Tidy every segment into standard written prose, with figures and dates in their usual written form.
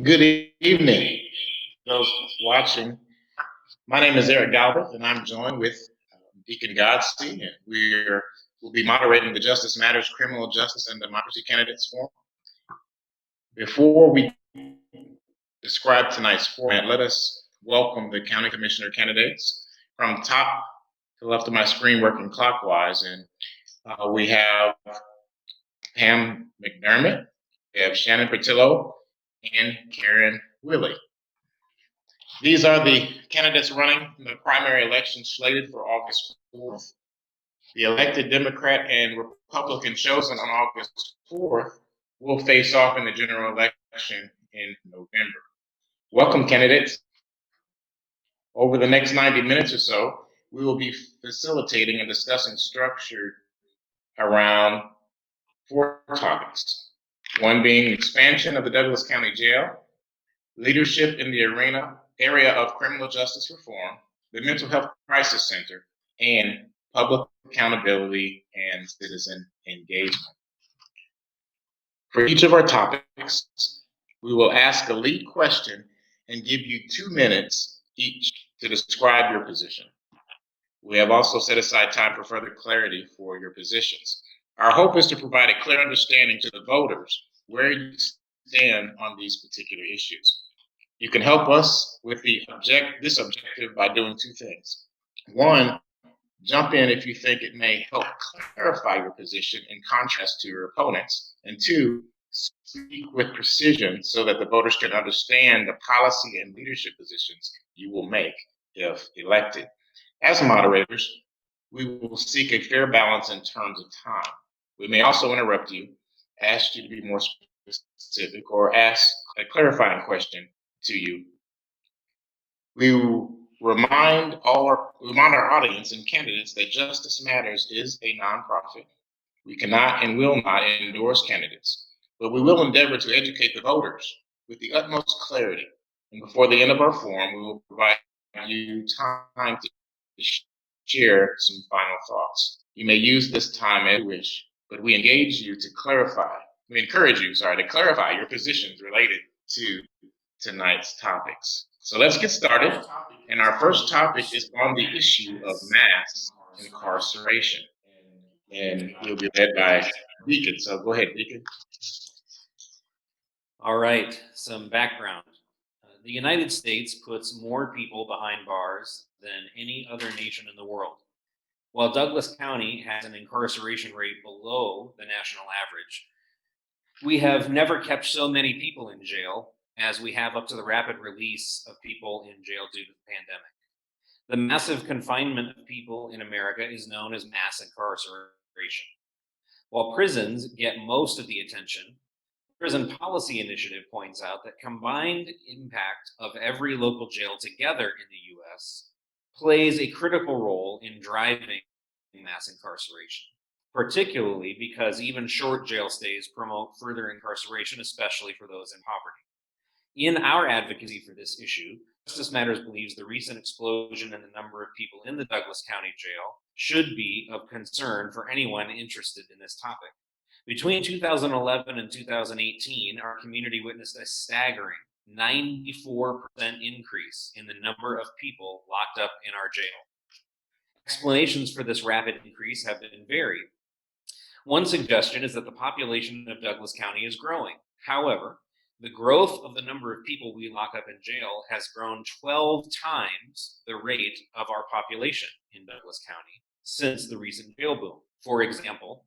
Good evening, those watching. My name is Eric Galbreath, and I'm joined with Deacon Godsey, and we'll be moderating the Justice Matters Criminal Justice and Democracy Candidates Forum. Before we describe tonight's format, let us welcome the county commissioner candidates from top to left of my screen, working clockwise, and we have Pam McDermott, we have Shannon Portillo, and Karen Willey. These are the candidates running in the primary election slated for August 4th. The elected Democrat and Republican chosen on August 4th will face off in the general election in November. Welcome, candidates. Over the next 90 minutes or so, we will be facilitating and discussing structure around 4 topics. One being expansion of the Douglas County Jail, leadership in the area of criminal justice reform, the Mental Health Crisis Center, and public accountability and citizen engagement. For each of our topics, we will ask a lead question and give you 2 minutes each to describe your position. We have also set aside time for further clarity for your positions. Our hope is to provide a clear understanding to the voters where you stand on these particular issues. You can help us with this objective by doing 2 things. 1, jump in if you think it may help clarify your position in contrast to your opponents. And 2, speak with precision so that the voters can understand the policy and leadership positions you will make if elected. As moderators, we will seek a fair balance in terms of time. We may also interrupt you, ask you to be more specific, or ask a clarifying question to you. We will remind our audience and candidates that Justice Matters is a nonprofit. We cannot and will not endorse candidates, but we will endeavor to educate the voters with the utmost clarity. And before the end of our forum, we will provide you time to share some final thoughts. You may use this time as you wish, but we encourage you to clarify your positions related to tonight's topics. So let's get started. And our first topic is on the issue of mass incarceration. And we'll be led by Deacon. So go ahead, Deacon. All right, some background. The United States puts more people behind bars than any other nation in the world. While Douglas County has an incarceration rate below the national average, we have never kept so many people in jail as we have up to the rapid release of people in jail due to the pandemic. The massive confinement of people in America is known as mass incarceration. While prisons get most of the attention, Prison Policy Initiative points out that combined impact of every local jail together in the U.S. plays a critical role in driving mass incarceration, particularly because even short jail stays promote further incarceration, especially for those in poverty. In our advocacy for this issue, Justice Matters believes the recent explosion in the number of people in the Douglas County Jail should be of concern for anyone interested in this topic. Between 2011 and 2018, our community witnessed a staggering 94% increase in the number of people locked up in our jail. Explanations for this rapid increase have been varied. One suggestion is that the population of Douglas County is growing. However, the growth of the number of people we lock up in jail has grown 12 times the rate of our population in Douglas County since the recent jail boom. For example,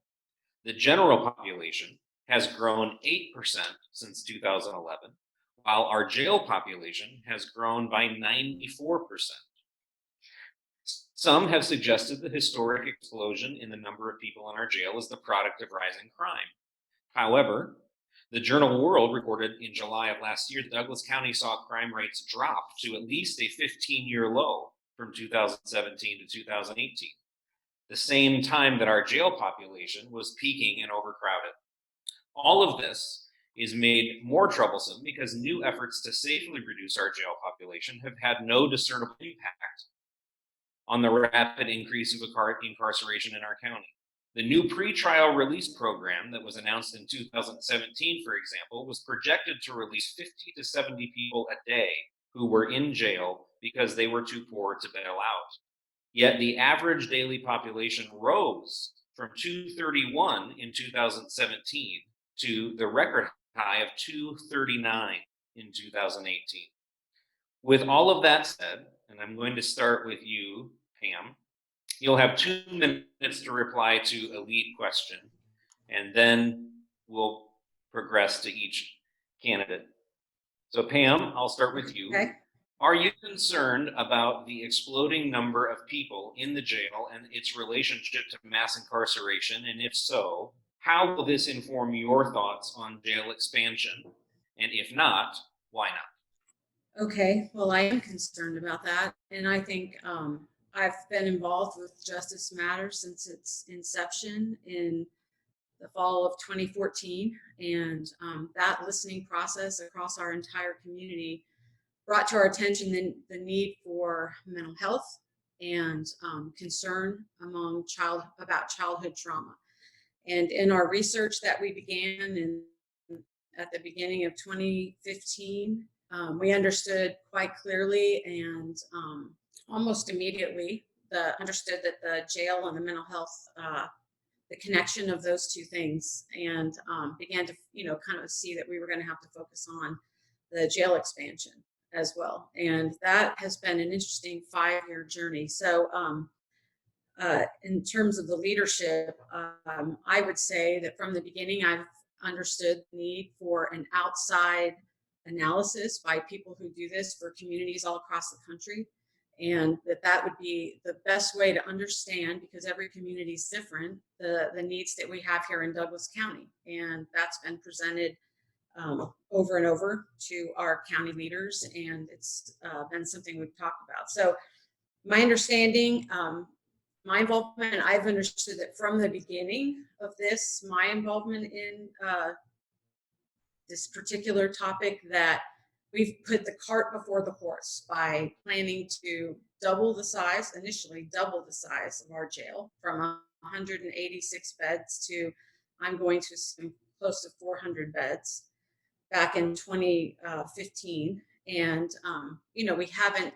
the general population has grown 8% since 2011, while our jail population has grown by 94%. Some have suggested the historic explosion in the number of people in our jail is the product of rising crime. However, the Journal World reported in July of last year that Douglas County saw crime rates drop to at least a 15-year low from 2017 to 2018. The same time that our jail population was peaking and overcrowded. All of this is made more troublesome because new efforts to safely reduce our jail population have had no discernible impact on the rapid increase of incarceration in our county. The new pretrial release program that was announced in 2017, for example, was projected to release 50 to 70 people a day who were in jail because they were too poor to bail out. Yet the average daily population rose from 231 in 2017 to the record high of 239 in 2018. With all of that said, and I'm going to start with you, Pam, you'll have 2 minutes to reply to a lead question, and then we'll progress to each candidate. So Pam, I'll start with you. Okay. Are you concerned about the exploding number of people in the jail and its relationship to mass incarceration? And if so, how will this inform your thoughts on jail expansion? And if not, why not? Okay, well, I am concerned about that. And I think I've been involved with Justice Matters since its inception in the fall of 2014. And that listening process across our entire community brought to our attention the need for mental health and concern about childhood trauma. And in our research that we began at the beginning of 2015, we understood quite clearly and almost immediately understood that the jail and the mental health, the connection of those two things, and began to kind of see that we were going to have to focus on the jail expansion as well. And that has been an interesting 5-year journey. So in terms of the leadership, I would say that from the beginning, I've understood the need for an outside analysis by people who do this for communities all across the country. And that would be the best way to understand, because every community is different, the needs that we have here in Douglas County. And that's been presented over and over to our county leaders, and it's been something we've talked about. So my understanding, my involvement, I've understood that from the beginning of this, my involvement in this particular topic, that we've put the cart before the horse by planning to initially double the size of our jail from 186 beds to, I'm going to assume, close to 400 beds back in 2015. And, we haven't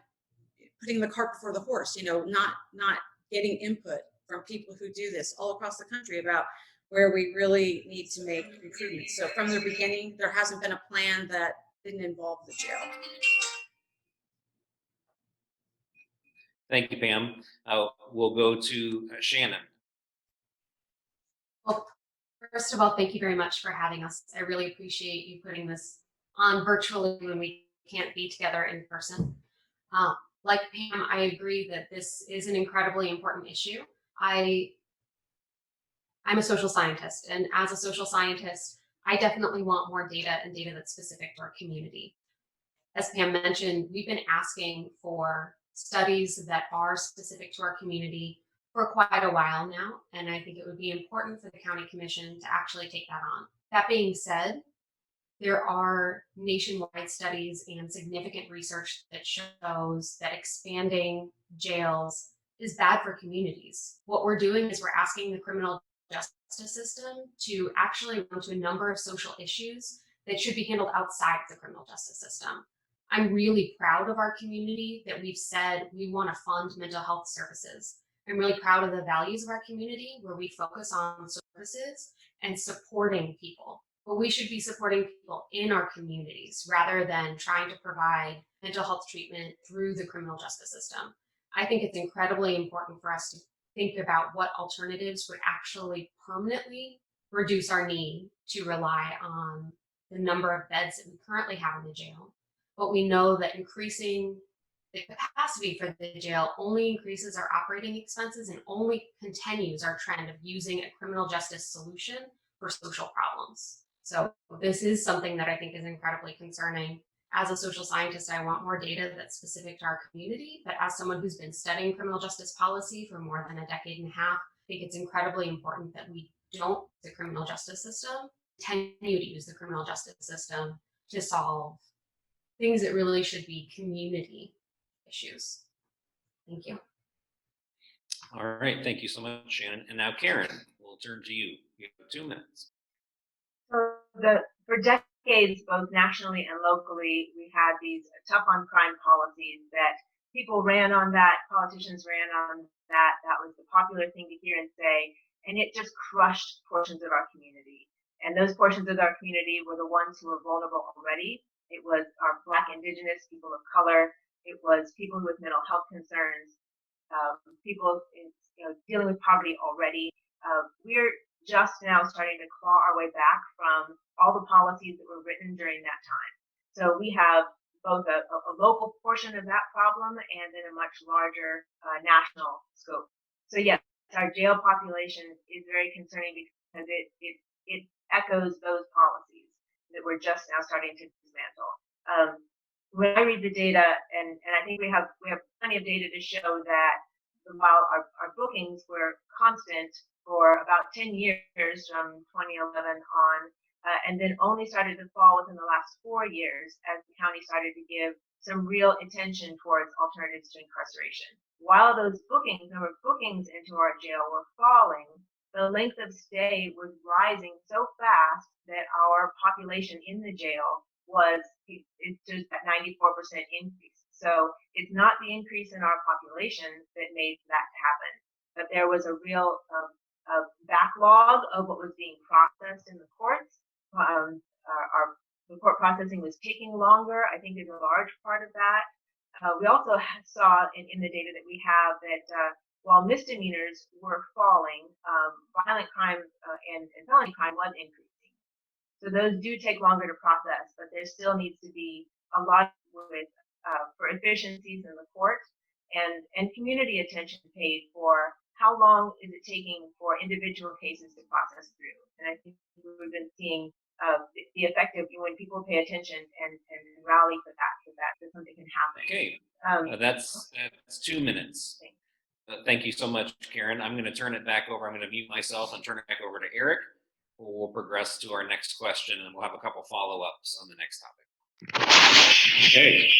putting the cart before the horse, not getting input from people who do this all across the country about where we really need to make improvements. So from the beginning, there hasn't been a plan that didn't involve the jail. Thank you, Pam. We'll go to Shannon. Well, first of all, thank you very much for having us. I really appreciate you putting this on virtually when we can't be together in person. Like Pam, I agree that this is an incredibly important issue. I'm a social scientist, and as a social scientist, I definitely want more data and data that's specific to our community. As Pam mentioned, we've been asking for studies that are specific to our community for quite a while now, and I think it would be important for the County Commission to actually take that on. That being said, there are nationwide studies and significant research that shows that expanding jails is bad for communities. What we're doing is we're asking the criminal justice system to actually run to a number of social issues that should be handled outside of the criminal justice system. I'm really proud of our community that we've said we want to fund mental health services. I'm really proud of the values of our community where we focus on services and supporting people. But we should be supporting people in our communities rather than trying to provide mental health treatment through the criminal justice system. I think it's incredibly important for us to think about what alternatives would actually permanently reduce our need to rely on the number of beds that we currently have in the jail. But we know that increasing the capacity for the jail only increases our operating expenses and only continues our trend of using a criminal justice solution for social problems. So this is something that I think is incredibly concerning. As a social scientist, I want more data that's specific to our community, but as someone who's been studying criminal justice policy for more than a decade and a half, I think it's incredibly important that we don't use the criminal justice system, continue to use the criminal justice system to solve things that really should be community issues. Thank you. All right, thank you so much, Shannon. And now Karen, we'll we'll turn to you. You have 2 minutes. So for decades, both nationally and locally, we had these tough on crime policies that people ran on, that politicians ran on, that was the popular thing to hear and say, and it just crushed portions of our community. And those portions of our community were the ones who were vulnerable already. It was our Black, Indigenous, people of color. It was people with mental health concerns, people dealing with poverty already. We're just now starting to claw our way back from all the policies that were written during that time. So we have both a local portion of that problem and then a much larger national scope. So yes, our jail population is very concerning because it echoes those policies that we're just now starting to dismantle. When I read the data, and I think we have plenty of data to show that while our bookings were constant for about 10 years from 2011 on, and then only started to fall within the last 4 years as the county started to give some real attention towards alternatives to incarceration. While those number of bookings into our jail were falling, the length of stay was rising so fast that our population in the jail it's just that 94% increase. So it's not the increase in our population that made that happen, but there was a real backlog of what was being processed in the courts. The court processing was taking longer. I think is a large part of that. We also saw in the data that we have that while misdemeanors were falling, violent crime and felony crime was increasing. So those do take longer to process, but there still needs to be a lot for efficiencies in the court and community attention paid for how long is it taking for individual cases to process through. And I think we've been seeing the effect of when people pay attention and rally for that something can happen. Okay, that's 2 minutes. Thank you so much, Karen. I'm going to turn it back over. I'm going to mute myself and turn it back over to Eric. We'll progress to our next question, and we'll have a couple follow-ups on the next topic. Okay.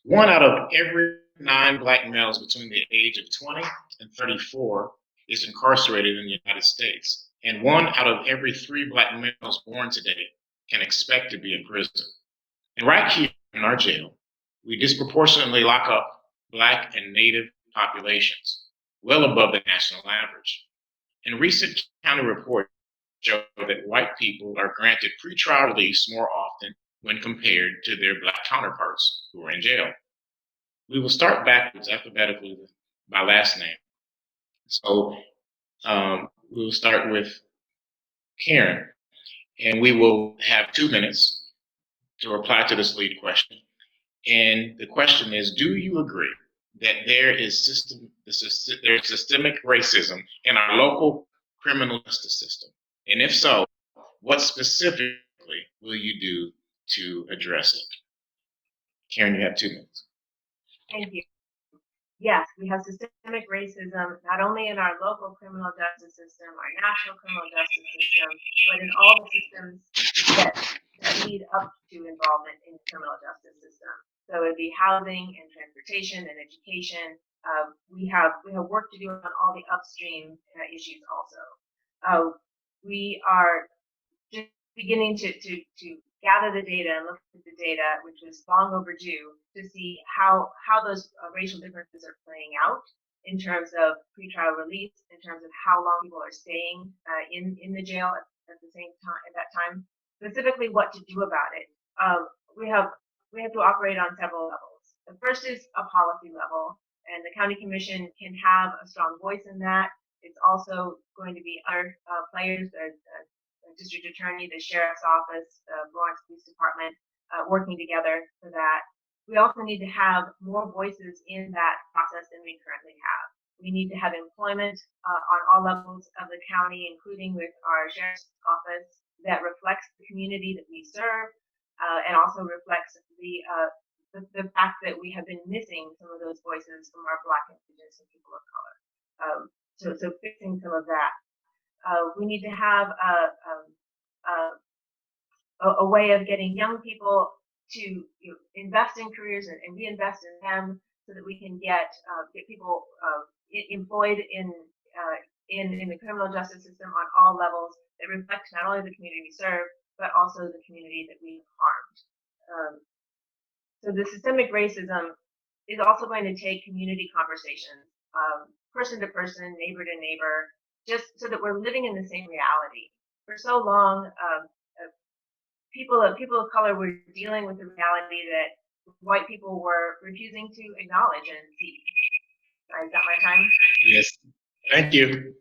1 out of every 9 Black males between the age of 20 and 34 is incarcerated in the United States. And 1 out of every 3 Black males born today can expect to be in prison. And right here in our jail, we disproportionately lock up Black and Native populations, well above the national average. And recent county reports show that white people are granted pretrial release more often when compared to their Black counterparts who are in jail. We will start backwards alphabetically by last name. So we will start with Karen, and we will have 2 minutes to reply to this lead question. And the question is, do you agree that there is systemic racism in our local criminal justice system? And if so, what specifically will you do to address it? Karen, you have 2 minutes. Thank you. Yes, we have systemic racism, not only in our local criminal justice system, our national criminal justice system, but in all the systems that lead up to involvement in the criminal justice system. So it'd be housing and transportation and education. We have work to do on all the upstream issues also. We are just beginning to gather the data and look at the data, which was long overdue, to see how those racial differences are playing out in terms of pretrial release, in terms of how long people are staying in the jail at the same time at that time. Specifically, what to do about it. We have to operate on several levels. The first is a policy level, and the county commission can have a strong voice in that. It's also going to be other players, the district attorney, the sheriff's office, the Lawrence Police Department, working together for that. We also need to have more voices in that process than we currently have. We need to have employment on all levels of the county, including with our sheriff's office, that reflects the community that we serve, and also reflects the fact that we have been missing some of those voices from our Black, Indigenous, and people of color. So fixing some of that. We need to have a way of getting young people to invest in careers and reinvest in them, so that we can get people employed in in the criminal justice system on all levels that reflect not only the community we serve, but also the community that we harmed. So the systemic racism is also going to take community conversations, person to person, neighbor to neighbor, just so that we're living in the same reality. For so long, people of color were dealing with the reality that white people were refusing to acknowledge and see. Is that my time? Yes. Thank you.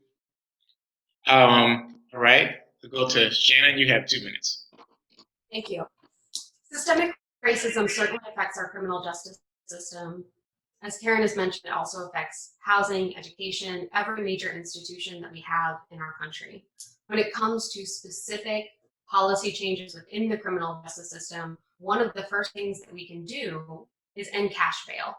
All right. We'll go to Shannon. You have 2 minutes. Thank you. Systemic racism certainly affects our criminal justice system. As Karen has mentioned, it also affects housing, education, every major institution that we have in our country. When it comes to specific policy changes within the criminal justice system, one of the first things that we can do is end cash bail.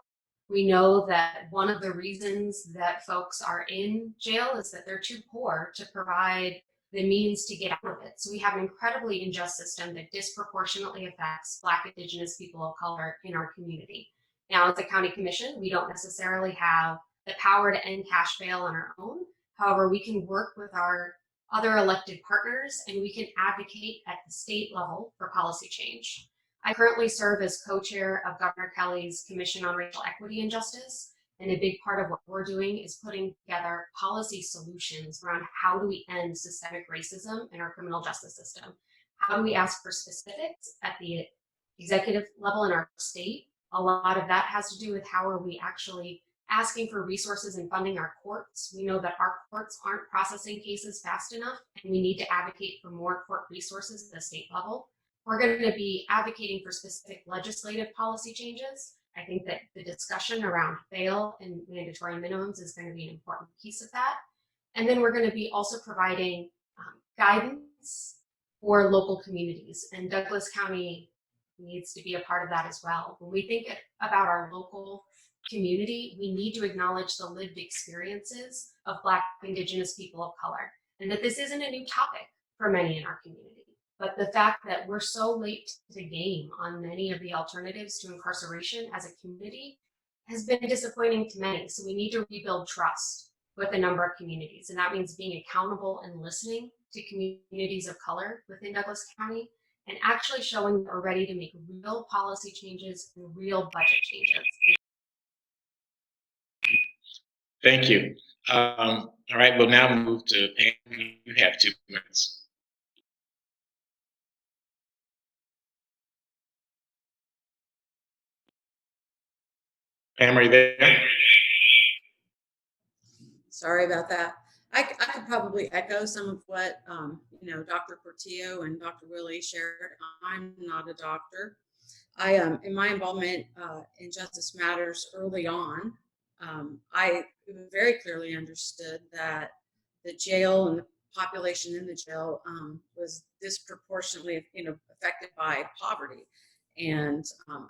We know that one of the reasons that folks are in jail is that they're too poor to provide the means to get out of it. So we have an incredibly unjust system that disproportionately affects Black, Indigenous people of color in our community. Now, as a county commission, we don't necessarily have the power to end cash bail on our own. However, we can work with our other elected partners and we can advocate at the state level for policy change. I currently serve as co-chair of Governor Kelly's Commission on Racial Equity and Justice. And a big part of what we're doing is putting together policy solutions around how do we end systemic racism in our criminal justice system? How do we ask for specifics at the executive level in our state? A lot of that has to do with how are we actually asking for resources and funding our courts. We know that our courts aren't processing cases fast enough, and we need to advocate for more court resources at the state level. We're going to be advocating for specific legislative policy changes. I think that the discussion around bail and mandatory minimums is going to be an important piece of that. And then we're going to be also providing guidance for local communities. And Douglas County needs to be a part of that as well. When we think about our local community, we need to acknowledge the lived experiences of Black, Indigenous people of color. And that this isn't a new topic for many in our community. But the fact that we're so late to the game on many of the alternatives to incarceration as a community has been disappointing to many. So we need to rebuild trust with a number of communities. And that means being accountable and listening to communities of color within Douglas County and actually showing that we're ready to make real policy changes and real budget changes. Thank you. All right, we'll now move to Pam. You have 2 minutes. Pam, are you there? Sorry about that. I could probably echo some of what Dr. Portillo and Dr. Willey shared. I'm not a doctor. I in my involvement in Justice Matters early on, I very clearly understood that the jail and the population in the jail was disproportionately affected by poverty. And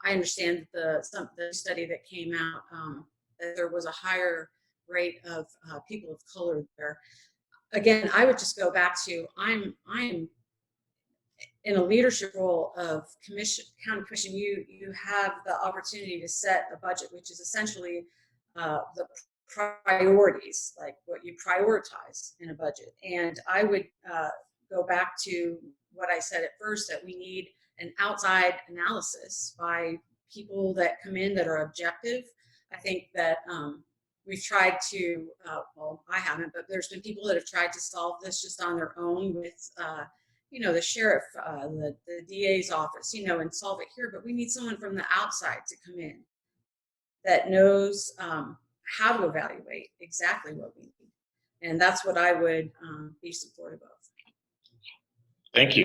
I understand the study that came out that there was a higher rate of people of color there. Again, I would just go back to I'm in a leadership role of county commission. You have the opportunity to set a budget, which is essentially the priorities, like what you prioritize in a budget. And I would go back to what I said at first, that we need an outside analysis by people that come in that are objective. I think that we've tried to, well, I haven't, but there's been people that have tried to solve this just on their own with, the sheriff, the DA's office, and solve it here. But we need someone from the outside to come in that knows how to evaluate exactly what we need. And that's what I would be supportive of. Thank you.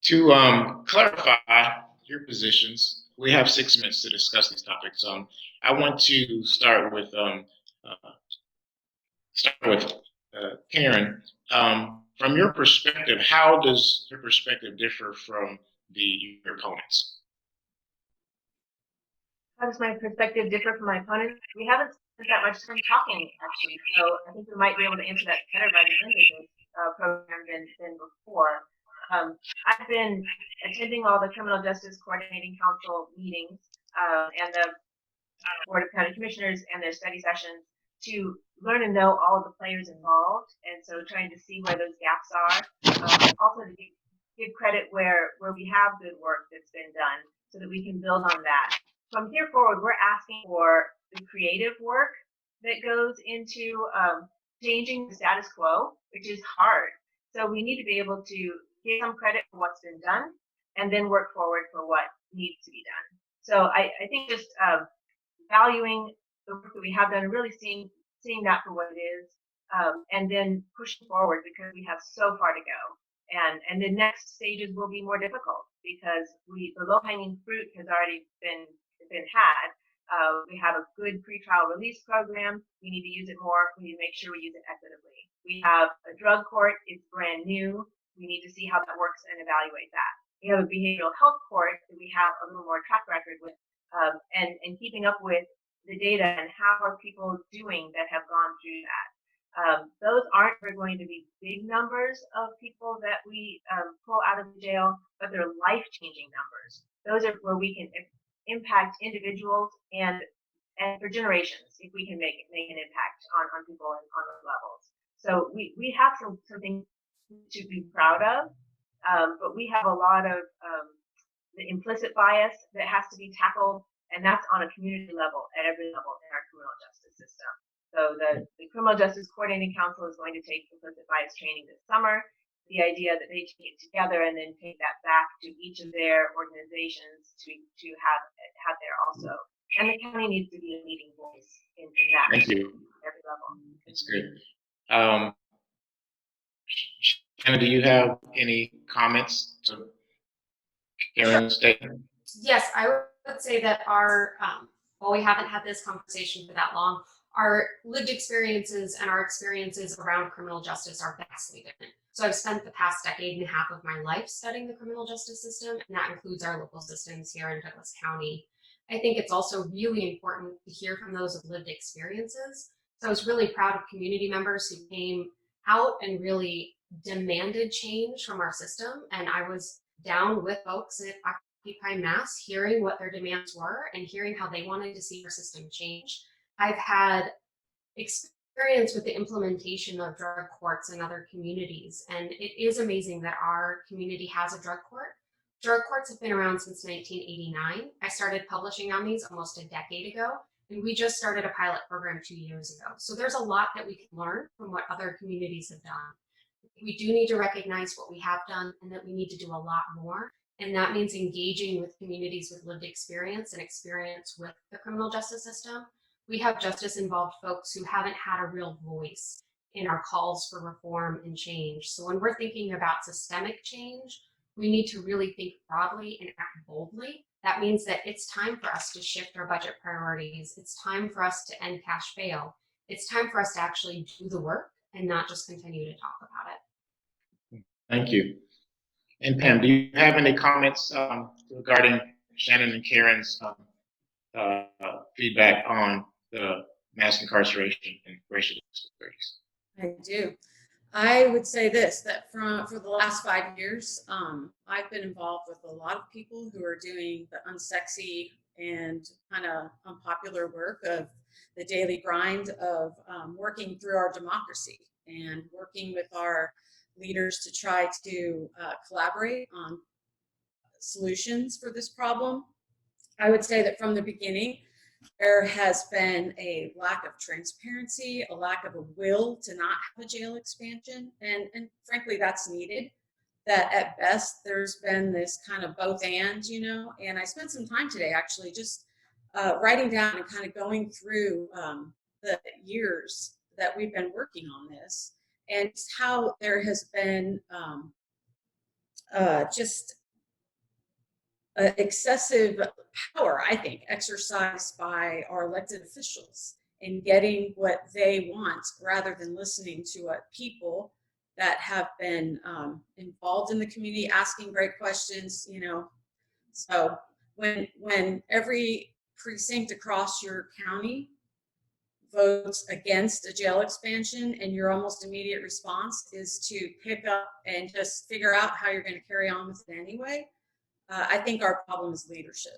To clarify your positions, we have 6 minutes to discuss these topics. I want to start with Karen. From your perspective, how does your perspective differ from your opponents? How does my perspective differ from my opponents? We haven't spent that much time talking, actually, so I think we might be able to answer that better by the end of this program than before. I've been attending all the Criminal Justice Coordinating Council meetings and the Board of County Commissioners and their study sessions to learn and know all of the players involved, and so trying to see where those gaps are. Also to give credit where we have good work that's been done so that we can build on that. From here forward, we're asking for the creative work that goes into changing the status quo, which is hard. So we need to be able to give some credit for what's been done and then work forward for what needs to be done. So I think just valuing the work that we have done and really seeing that for what it is, and then pushing forward because we have so far to go. And the next stages will be more difficult because the low-hanging fruit has already been had. We have a good pretrial release program. We need to use it more. We need to make sure we use it equitably. We have a drug court. It's brand new. We need to see how that works and evaluate that. We have a behavioral health court that we have a little more track record with, and keeping up with the data and how are people doing that have gone through that. Those aren't going to be big numbers of people that we pull out of jail, but they're life-changing numbers. Those are where we can impact individuals and for generations if we can make an impact on people on those levels. So we have something to be proud of, but we have a lot of the implicit bias that has to be tackled, and that's on a community level at every level in our criminal justice system. So the Criminal Justice Coordinating Council is going to take implicit bias training this summer. The idea that they take it together and then take that back to each of their organizations to have there also. And the county needs to be a leading voice in that. Thank you. Every level. That's good. Shannon, do you have any comments to Karen's statement? Yes, I would say that our, while we haven't had this conversation for that long, our lived experiences and our experiences around criminal justice are vastly different. So I've spent the past decade and a half of my life studying the criminal justice system, and that includes our local systems here in Douglas County. I think it's also really important to hear from those with lived experiences. So I was really proud of community members who came out and really demanded change from our system. And I was down with folks at Occupy Mass, hearing what their demands were and hearing how they wanted to see our system change. I've had experience with the implementation of drug courts in other communities, and it is amazing that our community has a drug court. Drug courts have been around since 1989. I started publishing on these almost a decade ago, and we just started a pilot program 2 years ago. So there's a lot that we can learn from what other communities have done. We do need to recognize what we have done and that we need to do a lot more. And that means engaging with communities with lived experience and experience with the criminal justice system. We have justice-involved folks who haven't had a real voice in our calls for reform and change. So when we're thinking about systemic change, we need to really think broadly and act boldly. That means that it's time for us to shift our budget priorities. It's time for us to end cash bail. It's time for us to actually do the work and not just continue to talk about it. Thank you. And Pam, do you have any comments regarding Shannon and Karen's feedback on the mass incarceration and racial disparities? I do. I would say this, that for the last 5 years, I've been involved with a lot of people who are doing the unsexy and kind of unpopular work of the daily grind of working through our democracy and working with our leaders to try to collaborate on solutions for this problem. I would say that from the beginning, there has been a lack of transparency, a lack of a will to not have a jail expansion, and frankly, that's needed. That at best, there's been this kind of both and, and I spent some time today actually just writing down and kind of going through the years that we've been working on this and how there has been just excessive power, I think, exercised by our elected officials in getting what they want rather than listening to what people that have been involved in the community asking great questions, So when every precinct across your county votes against a jail expansion and your almost immediate response is to pick up and just figure out how you're going to carry on with it anyway, I think our problem is leadership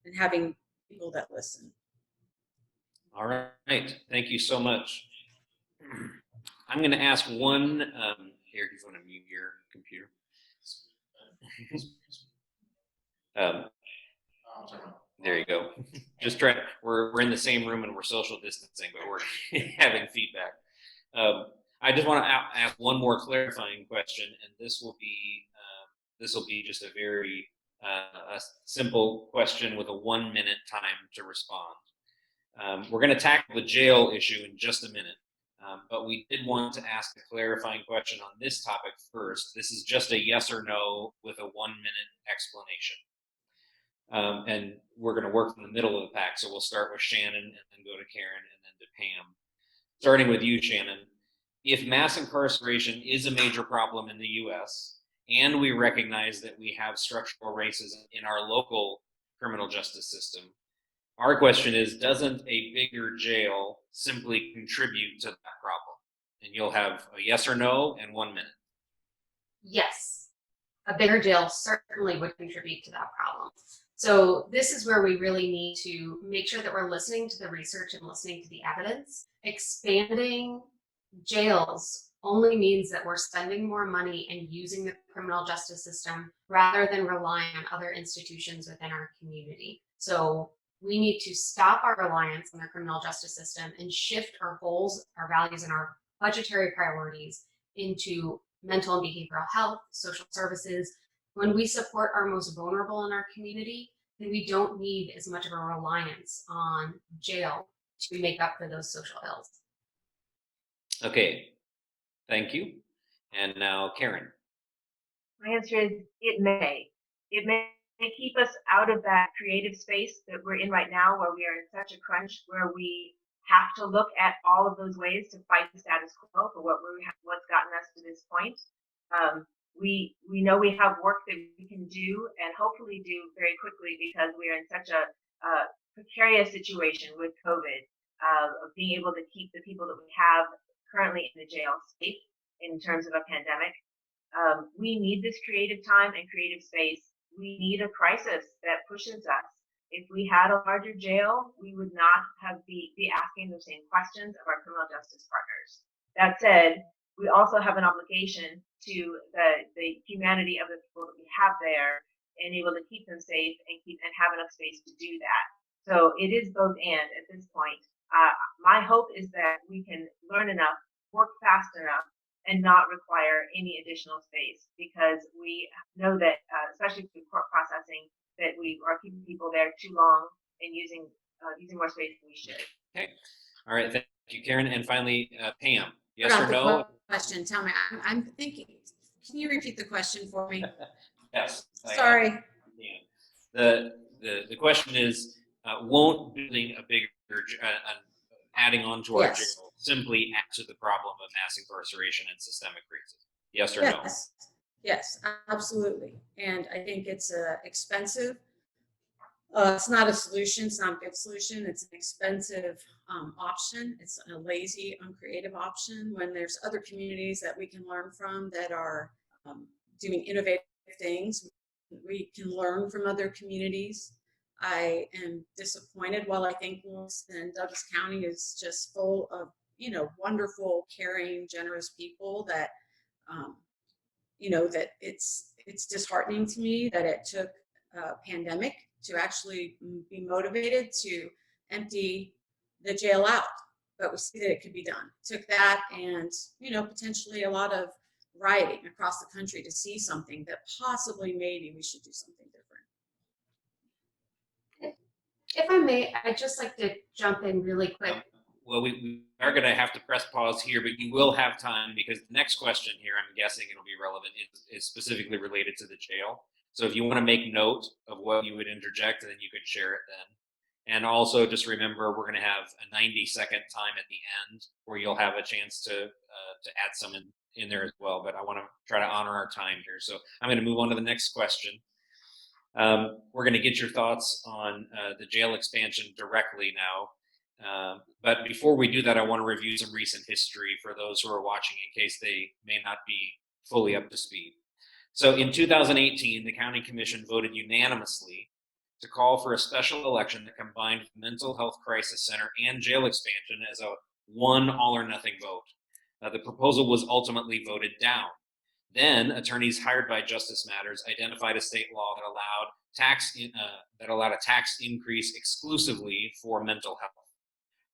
and having people that listen. All right. Thank you so much. I'm going to ask one. Here, you want to mute your computer? There you go. Just try. We're in the same room and we're social distancing, but we're having feedback. I just want to ask one more clarifying question, and this will be just a very a simple question with a 1 minute time to respond. We're going to tackle the jail issue in just a minute, but we did want to ask a clarifying question on this topic first. This is just a yes or no with a 1 minute explanation. And we're going to work from the middle of the pack. So we'll start with Shannon and then go to Karen and then to Pam. Starting with you, Shannon. If mass incarceration is a major problem in the US, and we recognize that we have structural racism in our local criminal justice system, our question is, doesn't a bigger jail simply contribute to that problem? And you'll have a yes or no in 1 minute. Yes, a bigger jail certainly would contribute to that problem. So this is where we really need to make sure that we're listening to the research and listening to the evidence. Expanding jails only means that we're spending more money and using the criminal justice system rather than relying on other institutions within our community. So we need to stop our reliance on the criminal justice system and shift our goals, our values, and our budgetary priorities into mental and behavioral health, social services. When we support our most vulnerable in our community, then we don't need as much of a reliance on jail to make up for those social ills. Okay, thank you. And now Karen. My answer is it may. It may keep us out of that creative space that we're in right now, where we are in such a crunch, where we have to look at all of those ways to fight the status quo for what's gotten us to this point. We know we have work that we can do and hopefully do very quickly, because we are in such a precarious situation with COVID, of being able to keep the people that we have currently in the jail safe in terms of a pandemic. We need this creative time and creative space. We need a crisis that pushes us. If we had a larger jail, we would not be asking the same questions of our criminal justice partners. That said, we also have an obligation to the humanity of the people that we have there, and able to keep them safe and have enough space to do that. So it is both and at this point. My hope is that we can learn enough, work fast enough, and not require any additional space, because we know that, especially through court processing, that we are keeping people there too long and using more space than we should. Okay. All right. Thank you, Karen. And finally, Pam, yes or no? Question. Tell me, I'm thinking, can you repeat the question for me? Yes. Sorry. The question is, won't building a bigger, adding on to our jail simply add to the problem of mass incarceration and systemic racism? Yes or no? Yes, absolutely. And I think it's expensive. It's not a solution. It's not a good solution. It's an expensive option. It's a lazy, uncreative option, when there's other communities that we can learn from that are doing innovative things. We can learn from other communities. I am disappointed. While I think Williston and Douglas County is just full of, wonderful, caring, generous people, that, that it's disheartening to me that it took a pandemic to actually be motivated to empty the jail out. But we see that it could be done. It took that and, potentially a lot of rioting across the country to see something that possibly maybe we should do something different. If I may, I'd just like to jump in really quick. Well, we are going to have to press pause here, but you will have time, because the next question here, I'm guessing it'll be relevant, is specifically related to the jail. So if you want to make note of what you would interject, then you can share it then. And also just remember, we're going to have a 90-second time at the end where you'll have a chance to add some in there as well. But I want to try to honor our time here. So I'm going to move on to the next question. We're going to get your thoughts on the jail expansion directly now. But before we do that, I want to review some recent history for those who are watching, in case they may not be fully up to speed. So in 2018, the County Commission voted unanimously to call for a special election that combined the Mental Health Crisis Center and jail expansion as a one all-or-nothing vote. The proposal was ultimately voted down. Then, attorneys hired by Justice Matters identified a state law that allowed a tax increase exclusively for mental health.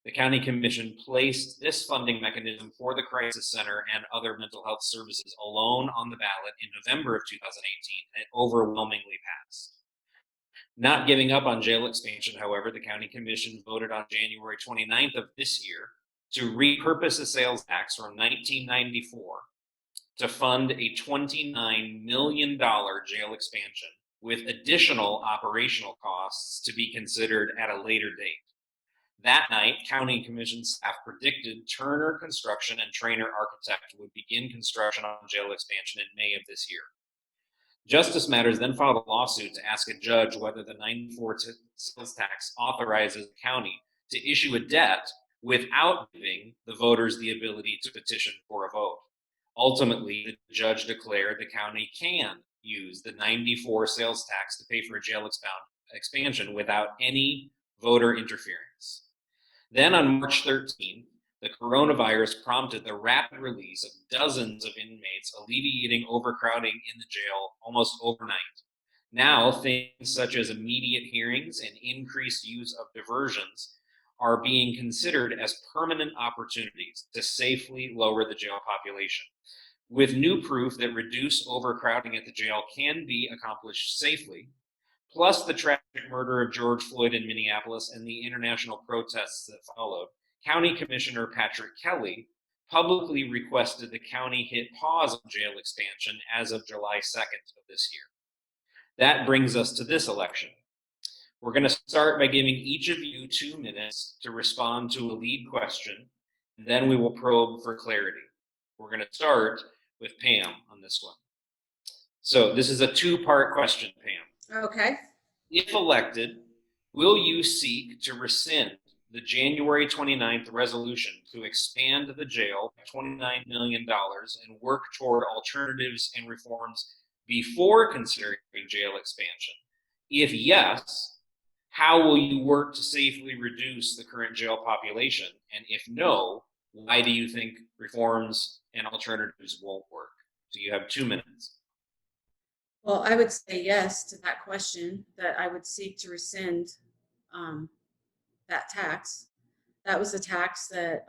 The County Commission placed this funding mechanism for the Crisis Center and other mental health services alone on the ballot in November of 2018, and it overwhelmingly passed. Not giving up on jail expansion, however, the County Commission voted on January 29th of this year to repurpose a sales tax from 1994 to fund a $29 million jail expansion, with additional operational costs to be considered at a later date. That night, County Commission staff predicted Turner Construction and Trainer Architect would begin construction on jail expansion in May of this year. Justice Matters then filed a lawsuit to ask a judge whether the 94 sales tax authorizes the county to issue a debt without giving the voters the ability to petition for a vote. Ultimately, the judge declared the county can use the 94 sales tax to pay for a jail expansion without any voter interference. Then on March 13th, the coronavirus prompted the rapid release of dozens of inmates, alleviating overcrowding in the jail almost overnight. Now, things such as immediate hearings and increased use of diversions are being considered as permanent opportunities to safely lower the jail population, with new proof that reduced overcrowding at the jail can be accomplished safely, plus the tragic murder of George Floyd in Minneapolis and the international protests that followed. County Commissioner Patrick Kelly publicly requested the county hit pause on jail expansion as of July 2nd of this year. That brings us to this election. We're going to start by giving each of you 2 minutes to respond to a lead question, and then we will probe for clarity. We're going to start with Pam on this one. So this is a 2-part question, Pam. Okay. If elected, will you seek to rescind the January 29th resolution to expand the jail by $29 million and work toward alternatives and reforms before considering jail expansion? If yes, how will you work to safely reduce the current jail population? And if no, why do you think reforms and alternatives won't work? So you have 2 minutes. Well, I would say yes to that question, that I would seek to rescind that tax. That was a tax that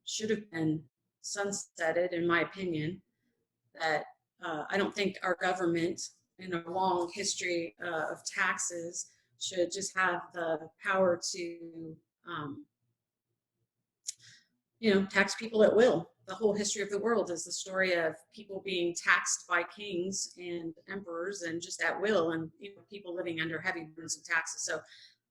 should have been sunsetted, in my opinion. That I don't think our government, in a long history of taxes, should just have the power to, tax people at will. The whole history of the world is the story of people being taxed by kings and emperors and just at will, and people living under heavy burdens of taxes. So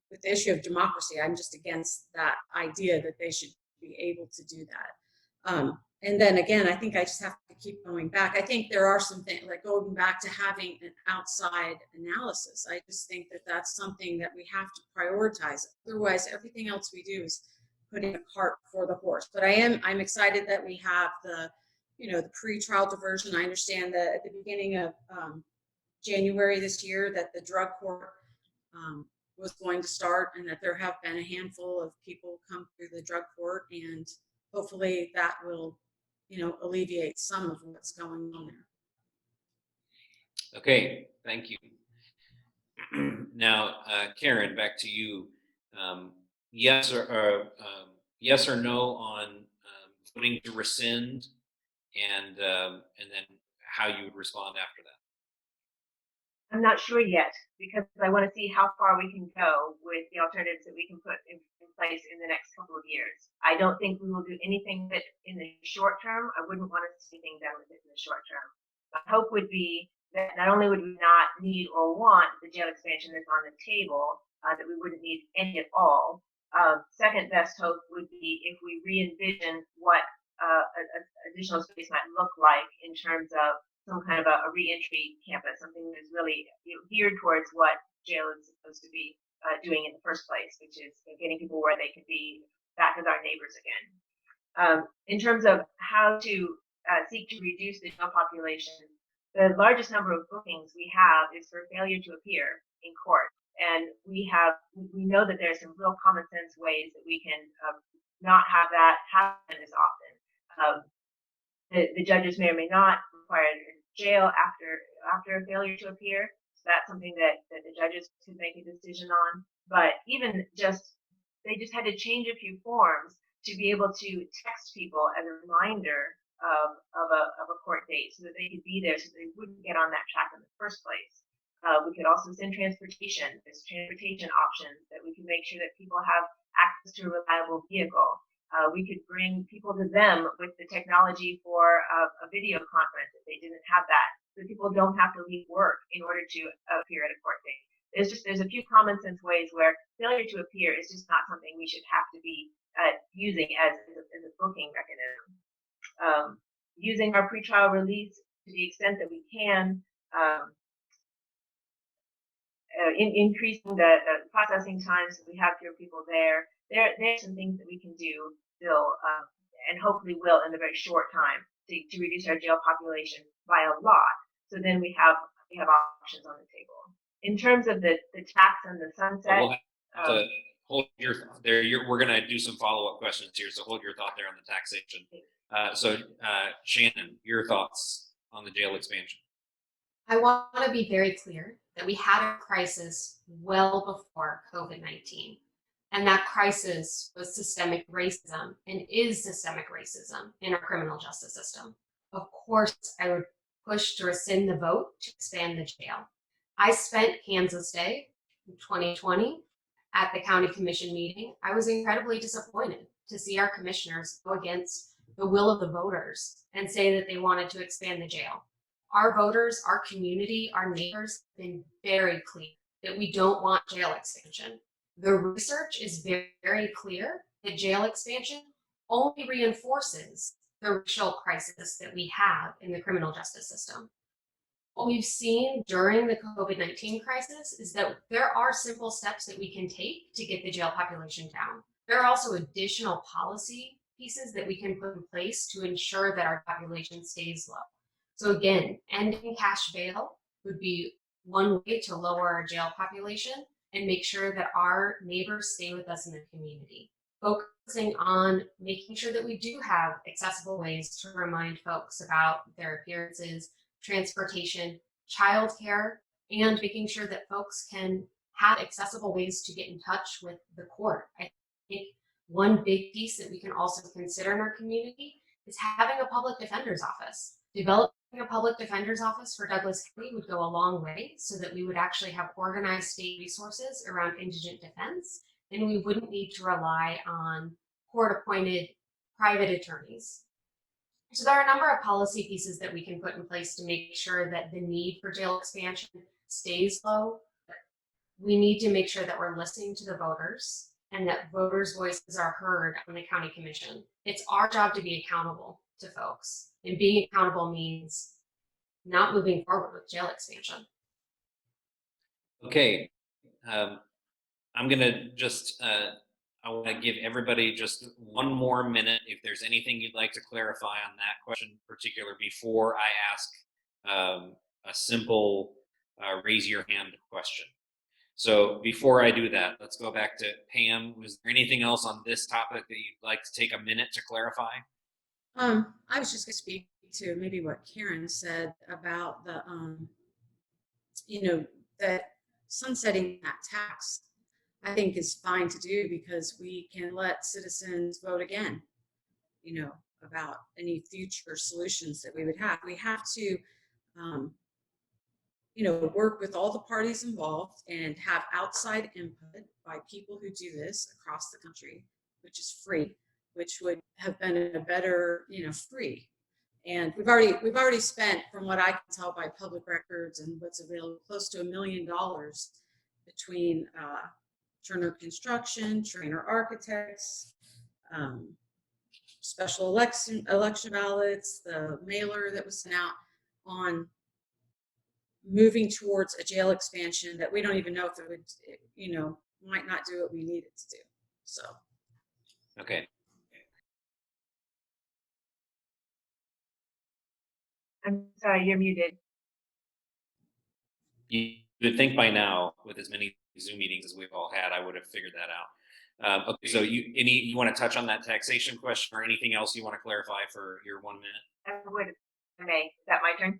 with the issue of democracy, I'm just against that idea that they should be able to do that. And then again, I think I just have to keep going back. I think there are some things, like going back to having an outside analysis. I just think that that's something that we have to prioritize. Otherwise, everything else we do is putting a cart before the horse. But I'm excited that we have the pre-trial diversion. I understand that at the beginning of January this year that the drug court was going to start, and that there have been a handful of people come through the drug court, and hopefully that will alleviate some of what's going on there. Okay, thank you. Now, Karen, back to you. Yes or no on voting to rescind, and then how you would respond after that? I'm not sure yet, because I want to see how far we can go with the alternatives that we can put in place in the next couple of years. I don't think we will do anything that in the short term. I wouldn't want to see anything done with it in the short term. My hope would be that not only would we not need or want the jail expansion that's on the table, that we wouldn't need any at all. Second best hope would be if we re-envision what additional space might look like in terms of some kind of a re-entry campus, something that's really geared towards what jail is supposed to be doing in the first place, which is getting people where they could be back as our neighbors again. In terms of how to seek to reduce the jail population, the largest number of bookings we have is for failure to appear in court. And we know that there's some real common sense ways that we can not have that happen as often. The judges may or may not require jail after a failure to appear. So that's something that the judges could make a decision on. But even they just had to change a few forms to be able to text people as a reminder of a court date so that they could be there so they wouldn't get on that track in the first place. We could also send transportation. There's transportation options that we can make sure that people have access to a reliable vehicle. We could bring people to them with the technology for a video conference if they didn't have that, so people don't have to leave work in order to appear at a court date. There's a few common sense ways where failure to appear is just not something we should have to be using as a booking mechanism. Using our pretrial release to the extent that we can, increasing the processing times so we have fewer people there. There's some things that we can do still, and hopefully will in a very short time to reduce our jail population by a lot. So then we have options on the table. In terms of the tax and the sunset, We'll have to hold your thought there. We're going to do some follow-up questions here, so hold your thought there on the taxation. Shannon, your thoughts on the jail expansion? I want to be very clear that we had a crisis well before COVID-19. And that crisis was systemic racism and is systemic racism in our criminal justice system. Of course, I would push to rescind the vote to expand the jail. I spent Kansas Day in 2020 at the county commission meeting. I was incredibly disappointed to see our commissioners go against the will of the voters and say that they wanted to expand the jail. Our voters, our community, our neighbors have been very clear that we don't want jail expansion. The research is very clear that jail expansion only reinforces the racial crisis that we have in the criminal justice system. What we've seen during the COVID-19 crisis is that there are simple steps that we can take to get the jail population down. There are also additional policy pieces that we can put in place to ensure that our population stays low. So again, ending cash bail would be one way to lower our jail population and make sure that our neighbors stay with us in the community. Focusing on making sure that we do have accessible ways to remind folks about their appearances, transportation, childcare, and making sure that folks can have accessible ways to get in touch with the court. I think one big piece that we can also consider in our community is having a public defender's office. Developing a public defender's office for Douglas County would go a long way so that we would actually have organized state resources around indigent defense, and we wouldn't need to rely on court-appointed private attorneys. So there are a number of policy pieces that we can put in place to make sure that the need for jail expansion stays low. We need to make sure that we're listening to the voters and that voters' voices are heard on the county commission. It's our job to be accountable to folks, and being accountable means not moving forward with jail expansion. Okay, I'm gonna just, I wanna give everybody just one more minute if there's anything you'd like to clarify on that question in particular before I ask a simple raise your hand question. So before I do that, let's go back to Pam. Was there anything else on this topic that you'd like to take a minute to clarify? I was just going to speak to maybe what Karen said about the, that sunsetting that tax, I think is fine to do because we can let citizens vote again, about any future solutions that we would have. We have to, work with all the parties involved and have outside input by people who do this across the country, which is free, which would have been a better, free. And we've already spent, from what I can tell by public records and what's available, close to $1 million between Turner Construction, Trainer Architects, special election ballots, the mailer that was sent out on moving towards a jail expansion that we don't even know if it would, might not do what we need it to do. So. Okay. I'm sorry, you're muted. You would think by now, with as many Zoom meetings as we've all had, I would have figured that out. Okay, so you want to touch on that taxation question or anything else you want to clarify for your 1 minute? I would, if I may. Is that my turn?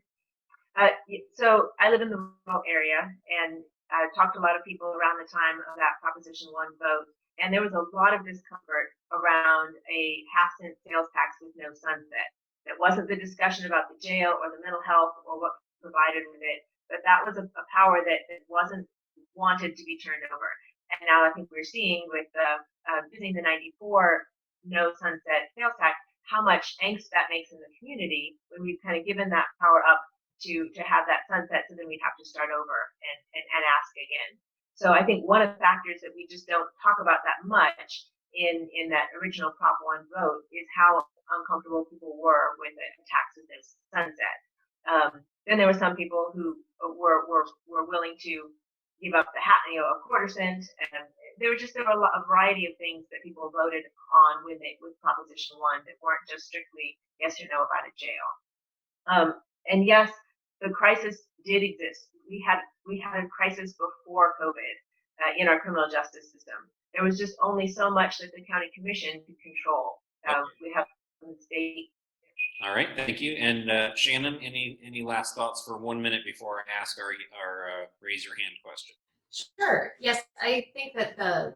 So I live in the rural area, and I talked to a lot of people around the time of that Proposition 1 vote, and there was a lot of discomfort around a half-cent sales tax with no sunset. It wasn't the discussion about the jail or the mental health or what was provided with it, but that was a power that wasn't wanted to be turned over. And now I think we're seeing with using the 94 no sunset sales tax, how much angst that makes in the community when we've kind of given that power up to have that sunset, so then we'd have to start over and ask again. So I think one of the factors that we just don't talk about that much in that original Prop 1 vote is how uncomfortable people were with the taxes as sunset. Then there were some people who were willing to give up a quarter cent, and there were a variety of things that people voted on with Proposition 1 that weren't just strictly yes or no about a jail. And yes, the crisis did exist. We had a crisis before COVID in our criminal justice system. There was just only so much that the county commission could control. We have the state. All right, thank you. And Shannon, any last thoughts for 1 minute before I ask our raise your hand question? Sure. Yes, I think that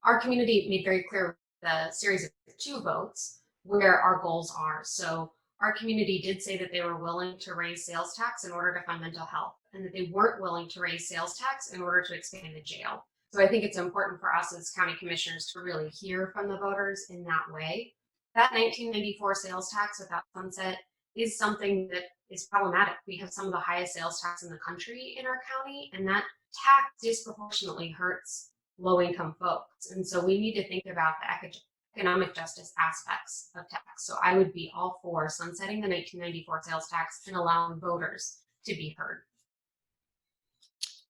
our community made very clear the series of 2 votes where our goals are. So our community did say that they were willing to raise sales tax in order to fund mental health, and that they weren't willing to raise sales tax in order to expand the jail. So I think it's important for us as county commissioners to really hear from the voters in that way. That 1994 sales tax without sunset is something that is problematic. We have some of the highest sales tax in the country in our county, and that tax disproportionately hurts low-income folks. And so we need to think about the economic justice aspects of tax. So I would be all for sunsetting the 1994 sales tax and allowing voters to be heard.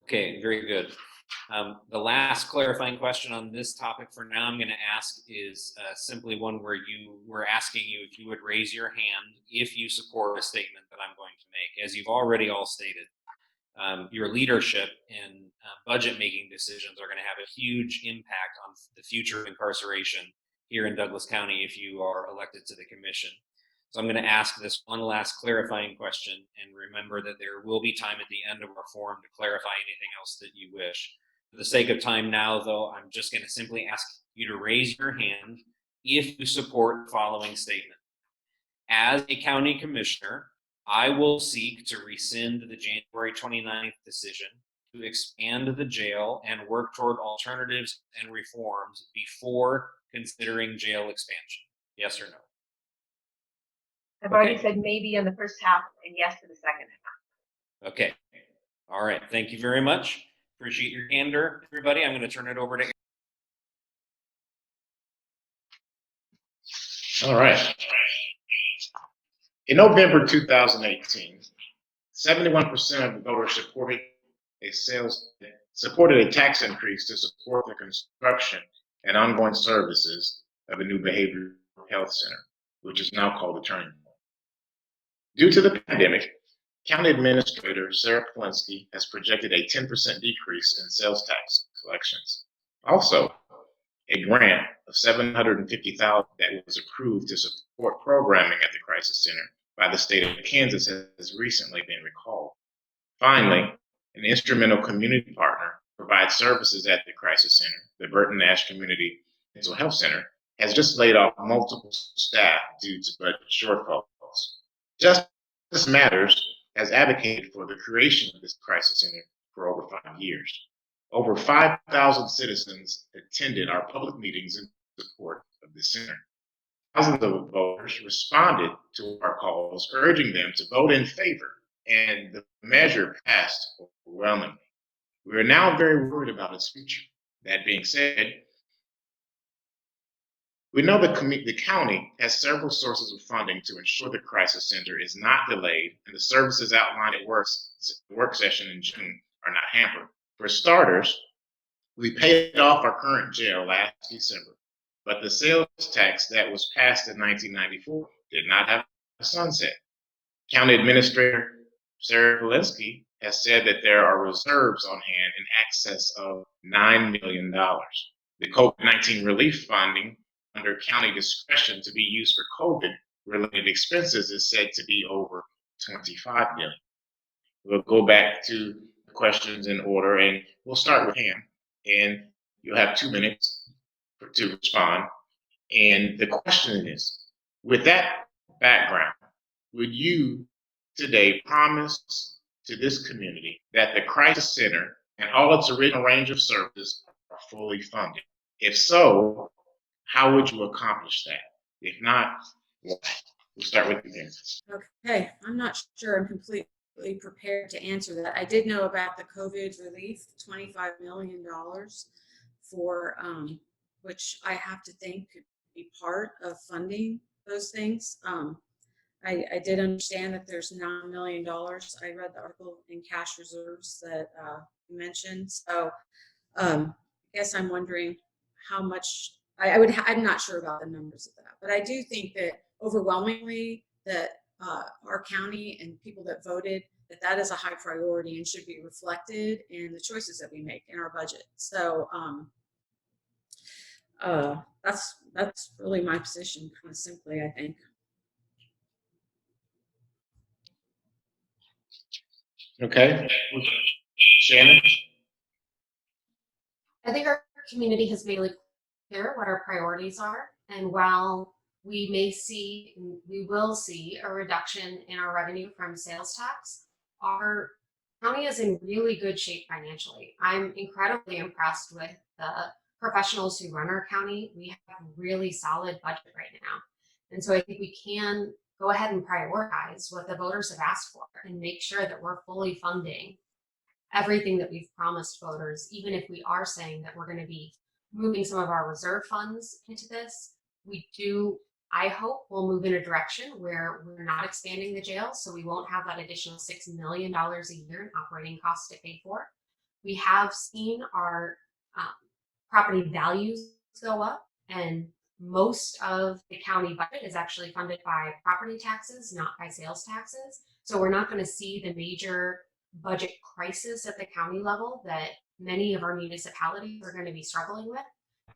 Okay, very good. The last clarifying question on this topic for now I'm going to ask is simply one where we're asking you if you would raise your hand if you support a statement that I'm going to make. As you've already all stated, your leadership in budget making decisions are going to have a huge impact on the future of incarceration here in Douglas County if you are elected to the commission. So I'm going to ask this one last clarifying question, and remember that there will be time at the end of our forum to clarify anything else that you wish. For the sake of time now, though, I'm just going to simply ask you to raise your hand if you support the following statement. As a county commissioner, I will seek to rescind the January 29th decision to expand the jail and work toward alternatives and reforms before considering jail expansion. Yes or no? I've already said maybe in the first half and yes to the second half. Okay. All right. Thank you very much. Appreciate your candor, everybody. I'm going to turn it over to Eric. All right. In November 2018, 71% of the voters supported a tax increase to support the construction and ongoing services of a new behavioral health center, which is now called the Turning Point. Due to the pandemic, County Administrator Sarah Polinsky has projected a 10% decrease in sales tax collections. Also, a grant of $750,000 that was approved to support programming at the Crisis Center by the state of Kansas has recently been recalled. Finally, an instrumental community partner provides services at the Crisis Center, the Burton Nash Community Mental Health Center, has just laid off multiple staff due to budget shortfalls. Justice Matters has advocated for the creation of this crisis center for over 5 years. Over 5,000 citizens attended our public meetings in support of the center. Thousands of voters responded to our calls, urging them to vote in favor, and the measure passed overwhelmingly. We are now very worried about its future. That being said, we know the county has several sources of funding to ensure the crisis center is not delayed and the services outlined at work session in June are not hampered. For starters, we paid off our current jail last December, but the sales tax that was passed in 1994 did not have a sunset. County Administrator Sarah Polinsky has said that there are reserves on hand in excess of $9 million. The COVID-19 relief funding under county discretion to be used for COVID-related expenses is said to be over $25 million. We'll go back to the questions in order, and we'll start with Pam, and you'll have 2 minutes to respond. And the question is, with that background, would you today promise to this community that the Crisis Center and all its original range of services are fully funded? If so, how would you accomplish that? If not, why? We'll start with you, Pam. Okay, I'm not sure I'm completely prepared to answer that. I did know about the COVID relief, $25 million for, which I have to think could be part of funding those things. I did understand that there's $9 million. I read the article in cash reserves that you mentioned. So I guess I'm wondering how much I'm not sure about the numbers of that, but I do think that overwhelmingly that our county and people that voted that is a high priority and should be reflected in the choices that we make in our budget. So that's really my position, kind of simply, I think. Okay, Shannon? I think our community has made it clear what our priorities are. And while we will see a reduction in our revenue from sales tax, our county is in really good shape financially. I'm incredibly impressed with the professionals who run our county. We have a really solid budget right now. And so I think we can go ahead and prioritize what the voters have asked for and make sure that we're fully funding everything that we've promised voters, even if we are saying that we're going to be moving some of our reserve funds into this. I hope we'll move in a direction where we're not expanding the jail, so we won't have that additional $6 million a year in operating costs to pay for. We have seen our property values go up, and most of the county budget is actually funded by property taxes, not by sales taxes. So we're not going to see the major budget crisis at the county level that many of our municipalities are going to be struggling with.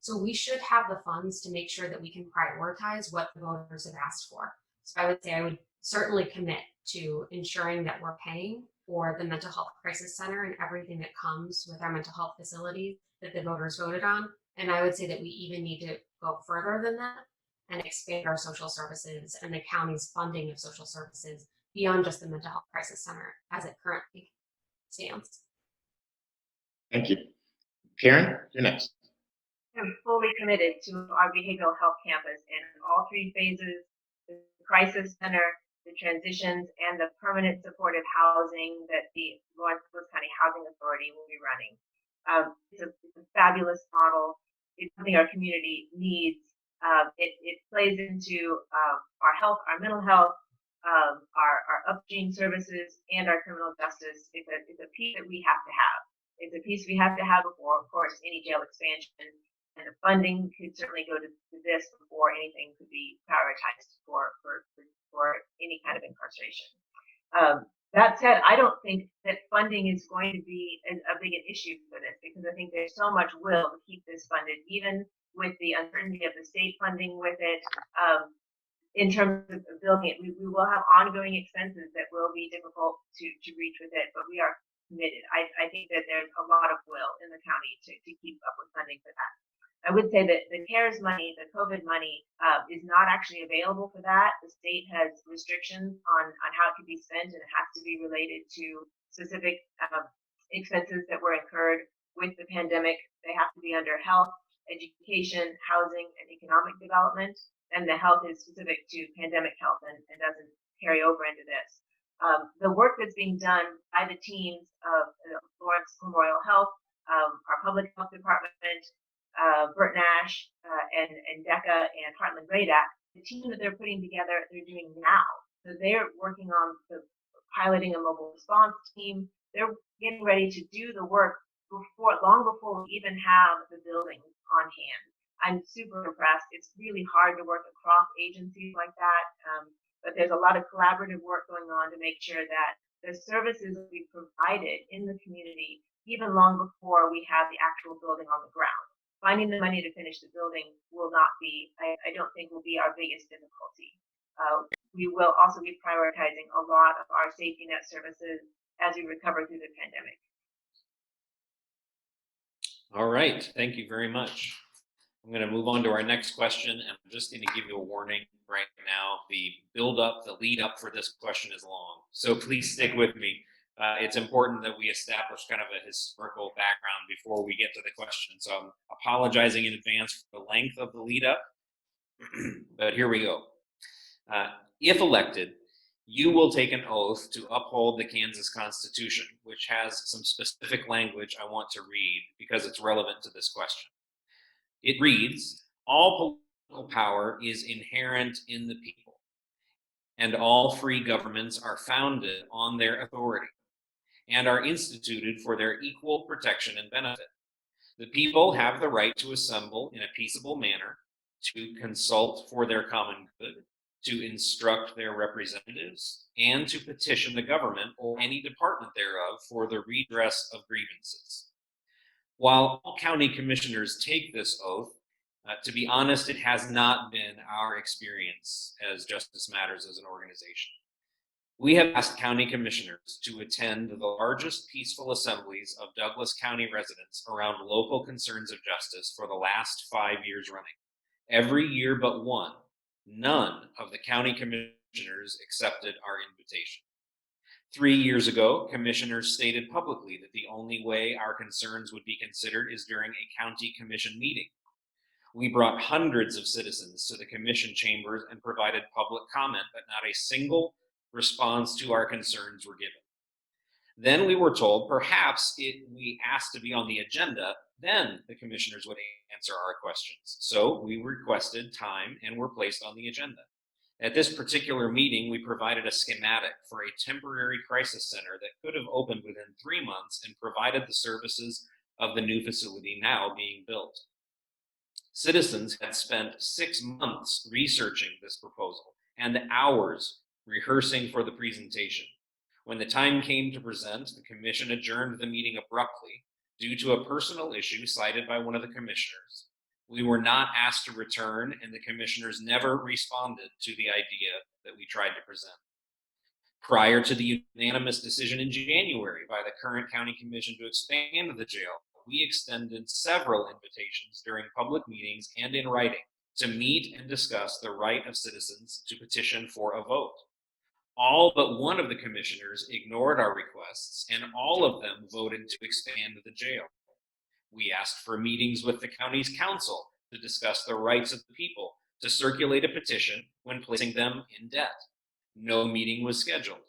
So we should have the funds to make sure that we can prioritize what the voters have asked for. So I would say I would certainly commit to ensuring that we're paying for the mental health crisis center and everything that comes with our mental health facilities that the voters voted on. And I would say that we even need to go further than that and expand our social services and the county's funding of social services beyond just the mental health crisis center as it currently stands. Thank you. Karen, you're next. I'm fully committed to our behavioral health campus in all 3 phases, the crisis center, the transitions, and the permanent supportive housing that the Lawrence County Housing Authority will be running. It's a fabulous model. It's something our community needs. It plays into our health, our mental health, our upstream services, and our criminal justice. It's a piece that we have to have. It's a piece we have to have before, of course, any jail expansion. And the funding could certainly go to this before anything could be prioritized for any kind of incarceration. That said, I don't think that funding is going to be a big issue for this, because I think there's so much will to keep this funded, even with the uncertainty of the state funding with it. In terms of building it, we will have ongoing expenses that will be difficult to reach with it, but we are committed. I think that there's a lot of will in the county to keep up with funding for that. I would say that the CARES money, the COVID money, is not actually available for that. The state has restrictions on how it can be spent, and it has to be related to specific expenses that were incurred with the pandemic. They have to be under health, education, housing, and economic development. And the health is specific to pandemic health and doesn't carry over into this. The work that's being done by the teams of Lawrence Memorial Health, our public health department, Bert Nash, and DECA and Heartland Radak, the team that they're putting together, they're doing now. So they're working on piloting a mobile response team. They're getting ready to do the work long before we even have the buildings on hand. I'm super impressed. It's really hard to work across agencies like that, but there's a lot of collaborative work going on to make sure that the services we provided in the community even long before we have the actual building on the ground. Finding the money to finish the building will not be, I don't think, will be our biggest difficulty. We will also be prioritizing a lot of our safety net services as we recover through the pandemic. All right, thank you very much. I'm going to move on to our next question, and I'm just going to give you a warning right now. The lead up for this question is long, so please stick with me. It's important that we establish kind of a historical background before we get to the question. So I'm apologizing in advance for the length of the lead up, but here we go. If elected, you will take an oath to uphold the Kansas Constitution, which has some specific language I want to read because it's relevant to this question. It reads, all political power is inherent in the people, and all free governments are founded on their authority and are instituted for their equal protection and benefit. The people have the right to assemble in a peaceable manner, to consult for their common good, to instruct their representatives, and to petition the government or any department thereof for the redress of grievances. While all county commissioners take this oath, to be honest, it has not been our experience as Justice Matters as an organization. We have asked county commissioners to attend the largest peaceful assemblies of Douglas County residents around local concerns of justice for the last 5 years running. Every year but one, none of the county commissioners accepted our invitation. 3 years ago, commissioners stated publicly that the only way our concerns would be considered is during a county commission meeting. We brought hundreds of citizens to the commission chambers and provided public comment, but not a single response to our concerns were given. Then we were told perhaps we asked to be on the agenda, then the commissioners would answer our questions. So we requested time and were placed on the agenda. At this particular meeting, we provided a schematic for a temporary crisis center that could have opened within 3 months and provided the services of the new facility now being built. Citizens had spent 6 months researching this proposal and hours rehearsing for the presentation. When the time came to present, the commission adjourned the meeting abruptly due to a personal issue cited by one of the commissioners. We were not asked to return, and the commissioners never responded to the idea that we tried to present. Prior to the unanimous decision in January by the current county commission to expand the jail, we extended several invitations during public meetings and in writing to meet and discuss the right of citizens to petition for a vote. All but one of the commissioners ignored our requests, and all of them voted to expand the jail. We asked for meetings with the county's council to discuss the rights of the people to circulate a petition when placing them in debt. No meeting was scheduled.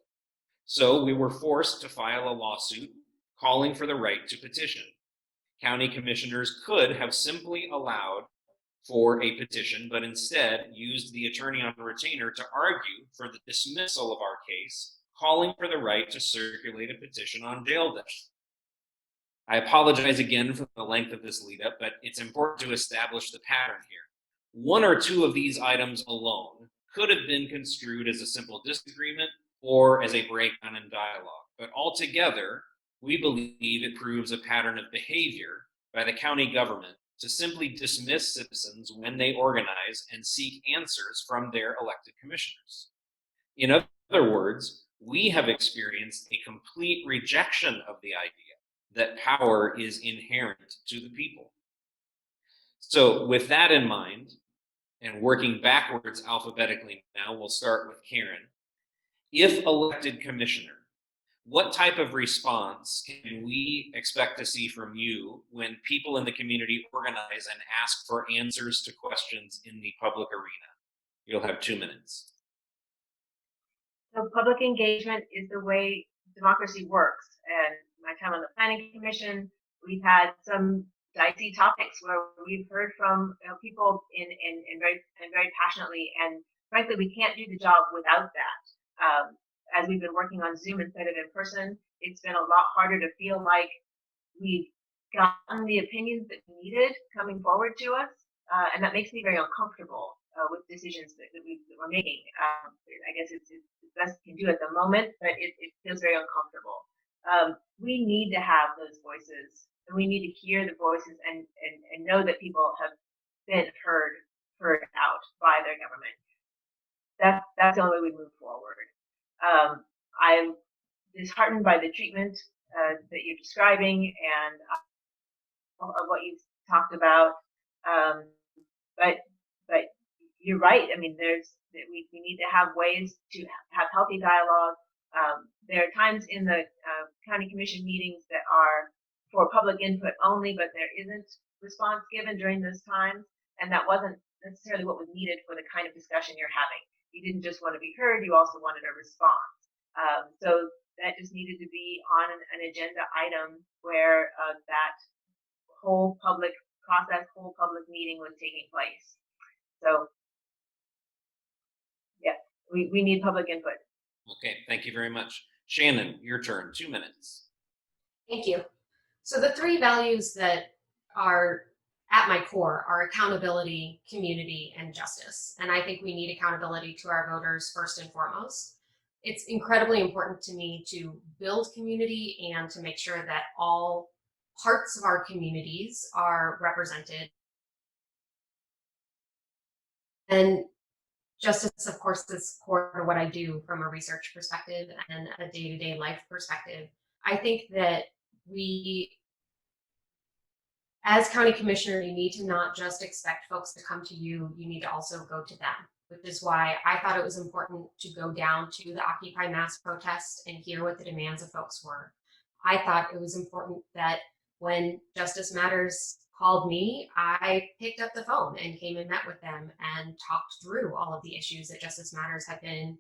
So we were forced to file a lawsuit calling for the right to petition. County commissioners could have simply allowed for a petition, but instead used the attorney on retainer to argue for the dismissal of our case, calling for the right to circulate a petition on jail debt. I apologize again for the length of this lead up, but it's important to establish the pattern here. 1 or 2 of these items alone could have been construed as a simple disagreement or as a breakdown in dialogue, but altogether, we believe it proves a pattern of behavior by the county government to simply dismiss citizens when they organize and seek answers from their elected commissioners. In other words, we have experienced a complete rejection of the idea that power is inherent to the people. So with that in mind, and working backwards alphabetically now, we'll start with Karen. If elected commissioner, what type of response can we expect to see from you when people in the community organize and ask for answers to questions in the public arena? You'll have 2 minutes. So public engagement is the way democracy works. And my time on the planning commission, we've had some dicey topics where we've heard from people in very passionately, and frankly, we can't do the job without that. As we've been working on Zoom instead of in person, it's been a lot harder to feel like we've gotten the opinions that we needed coming forward to us, and that makes me very uncomfortable. with decisions that we're making. I guess it's the best we can do at the moment, but it feels very uncomfortable. We need to have those voices, and we need to hear the voices and know that people have been heard out by their government. That's the only way we move forward. I'm disheartened by the treatment that you're describing and of what you've talked about. But you're right. I mean, we need to have ways to have healthy dialogue. There are times in the county commission meetings that are for public input only, but there isn't response given during those times, and that wasn't necessarily what was needed for the kind of discussion you're having. You didn't just want to be heard; you also wanted a response. So that just needed to be on an agenda item where that whole public process, whole public meeting was taking place. So, yeah, we need public input. Okay, thank you very much. Shannon, your turn, 2 minutes. Thank you. So the three values that are at my core are accountability, community, and justice. And I think we need accountability to our voters first and foremost. It's incredibly important to me to build community and to make sure that all parts of our communities are represented. And justice, of course, is core to what I do from a research perspective and a day-to-day life perspective. I think that we, as county commissioner, you need to not just expect folks to come to you, you need to also go to them, which is why I thought it was important to go down to the Occupy Mass protest and hear what the demands of folks were. I thought it was important that when Justice Matters called me, I picked up the phone and came and met with them and talked through all of the issues that Justice Matters had been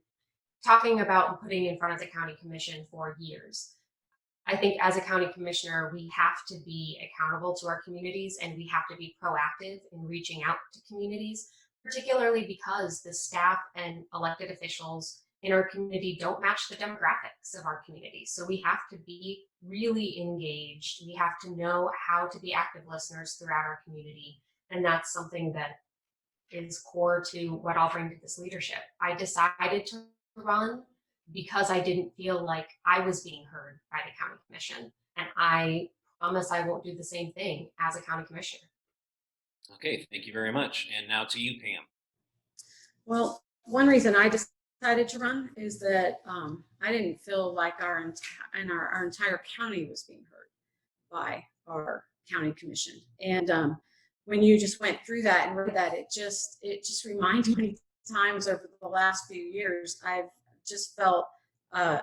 talking about and putting in front of the county commission for years. I think as a county commissioner, we have to be accountable to our communities and we have to be proactive in reaching out to communities, particularly because the staff and elected officials in our community don't match the demographics of our community. So we have to be really engaged. We have to know how to be active listeners throughout our community. And that's something that is core to what I'll bring to this leadership. I decided to run because I didn't feel like I was being heard by the county commission. And I promise I won't do the same thing as a county commissioner. Okay, thank you very much. And now to you, Pam. Well, one reason I decided to run is that I didn't feel like our entire county was being heard by our county commission. And when you just went through that and read that, it just reminded me times over the last few years, I've just felt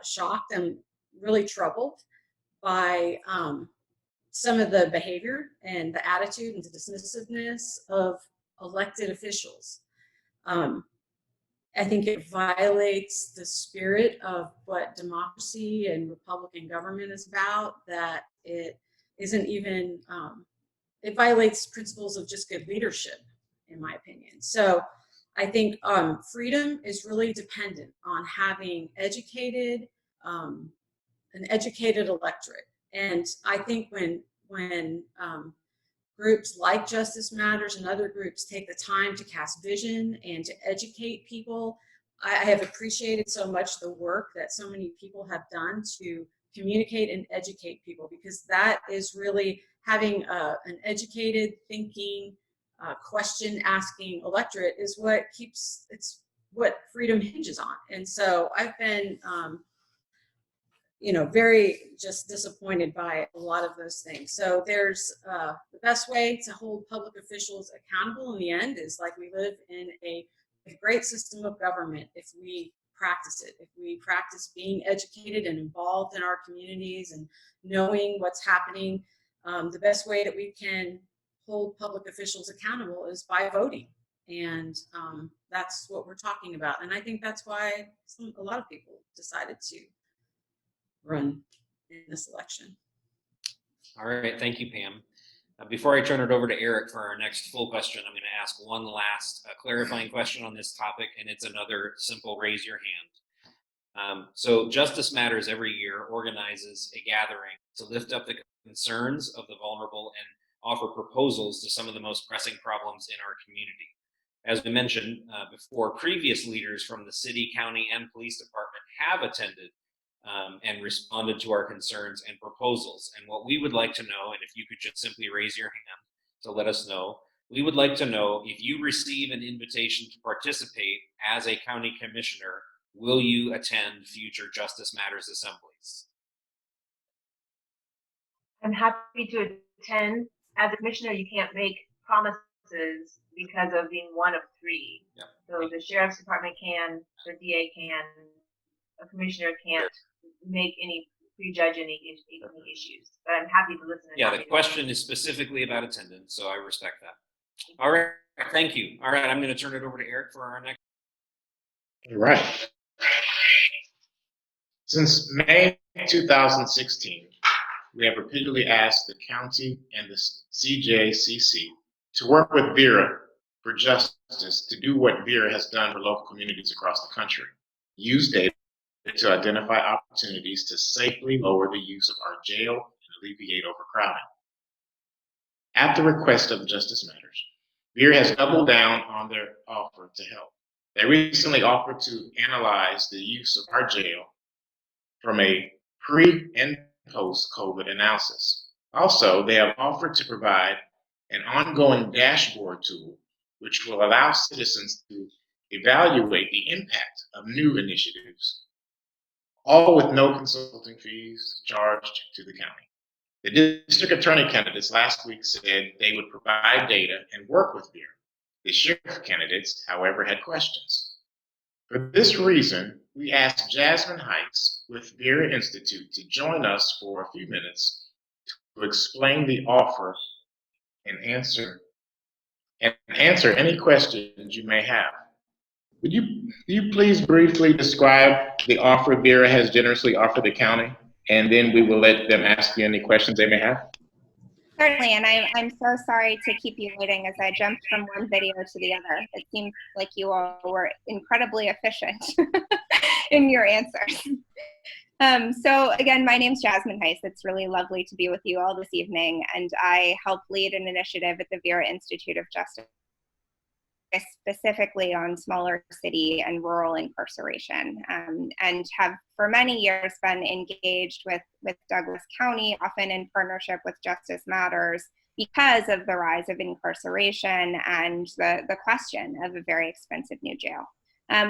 shocked and really troubled by some of the behavior and the attitude and the dismissiveness of elected officials. I think it violates the spirit of what democracy and Republican government is about, that it isn't even, it violates principles of just good leadership, in my opinion. So I think freedom is really dependent on having an educated electorate. And I think when groups like Justice Matters and other groups take the time to cast vision and to educate people, I have appreciated so much the work that so many people have done to communicate and educate people, because that is really having an educated, thinking, question-asking electorate is what keeps, it's what freedom hinges on. And so I've been very just disappointed by a lot of those things. So there's the best way to hold public officials accountable in the end is like we live in a great system of government if we practice it, if we practice being educated and involved in our communities and knowing what's happening. The best way that we can hold public officials accountable is by voting. And that's what we're talking about. And I think that's why a lot of people decided to run in this election. All right, thank you, Pam. Before I turn it over to Eric for our next full question, I'm going to ask one last clarifying question on this topic, and it's another simple raise your hand. So Justice Matters every year organizes a gathering to lift up the concerns of the vulnerable and offer proposals to some of the most pressing problems in our community. As we mentioned before, previous leaders from the city, county, and police department have attended and responded to our concerns and proposals. And what we would like to know, and if you could just simply raise your hand to let us know, we would like to know if you receive an invitation to participate as a county commissioner, will you attend future Justice Matters assemblies? I'm happy to attend. As a commissioner, you can't make promises because of being one of three. Yep. So the sheriff's department can, the DA can, a commissioner can't make any prejudge any issues. But I'm happy to listen. Yeah, the question is specifically about attendance, so I respect that. All right, thank you. All right, I'm going to turn it over to Eric for our next. All right. Since May 2016, we have repeatedly asked the county and the CJCC to work with Vera for justice to do what Vera has done for local communities across the country. Use data to identify opportunities to safely lower the use of our jail and alleviate overcrowding. At the request of Justice Matters, Vera has doubled down on their offer to help. They recently offered to analyze the use of our jail from a pre- and post-COVID analysis. Also, they have offered to provide an ongoing dashboard tool which will allow citizens to evaluate the impact of new initiatives, all with no consulting fees charged to the county. The district attorney candidates last week said they would provide data and work with Vera. The sheriff candidates, however, had questions. For this reason, we asked Jasmine Heights with Vera Institute to join us for a few minutes to explain the offer and answer any questions you may have. Would you please briefly describe the offer Vera has generously offered the county, and then we will let them ask you any questions they may have? Certainly, and I'm so sorry to keep you waiting as I jumped from one video to the other. It seemed like you all were incredibly efficient in your answers. So again, my name's Jasmine Heiss. It's really lovely to be with you all this evening, and I help lead an initiative at the Vera Institute of Justice, specifically on smaller city and rural incarceration, and have for many years been engaged with Douglas County, often in partnership with Justice Matters, because of the rise of incarceration and the question of a very expensive new jail.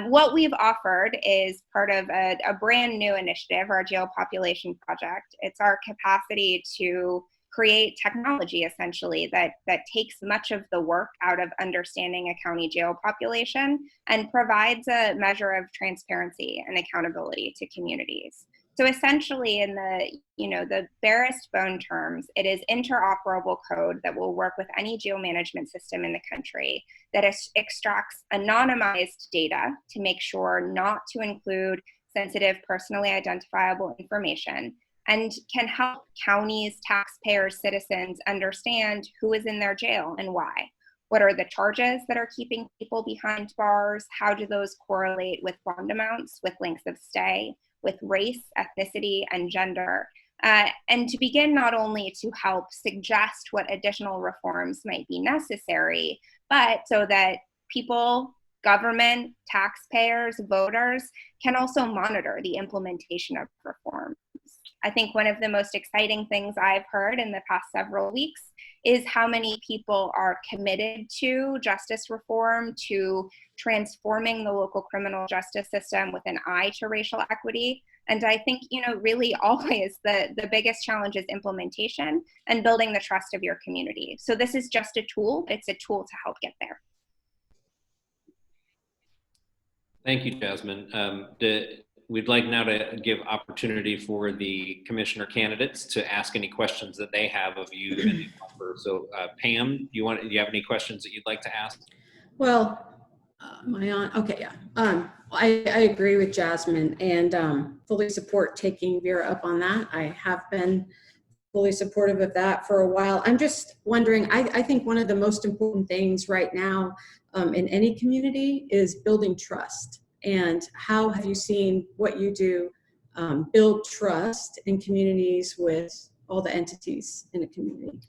What we've offered is part of a brand new initiative, our Jail Population Project. It's our capacity to create technology, essentially, that takes much of the work out of understanding a county jail population and provides a measure of transparency and accountability to communities. So essentially, in the barest bone terms, it is interoperable code that will work with any jail management system in the country that extracts anonymized data to make sure not to include sensitive, personally identifiable information, and can help counties, taxpayers, citizens understand who is in their jail and why. What are the charges that are keeping people behind bars? How do those correlate with bond amounts, with lengths of stay, with race, ethnicity, and gender? And to begin not only to help suggest what additional reforms might be necessary, but so that people, government, taxpayers, voters can also monitor the implementation of reforms. I think one of the most exciting things I've heard in the past several weeks is how many people are committed to justice reform, to transforming the local criminal justice system with an eye to racial equity. And I think, really always the biggest challenge is implementation and building the trust of your community. So this is just a tool, but it's a tool to help get there. Thank you, Jasmine. We'd like now to give opportunity for the commissioner candidates to ask any questions that they have of you and the offer. So Pam, do you have any questions that you'd like to ask? Well, am I on? Okay, yeah. I agree with Jasmine and fully support taking Vera up on that. I have been fully supportive of that for a while. I'm just wondering, I think one of the most important things right now in any community is building trust. And how have you seen what you do build trust in communities with all the entities in a community?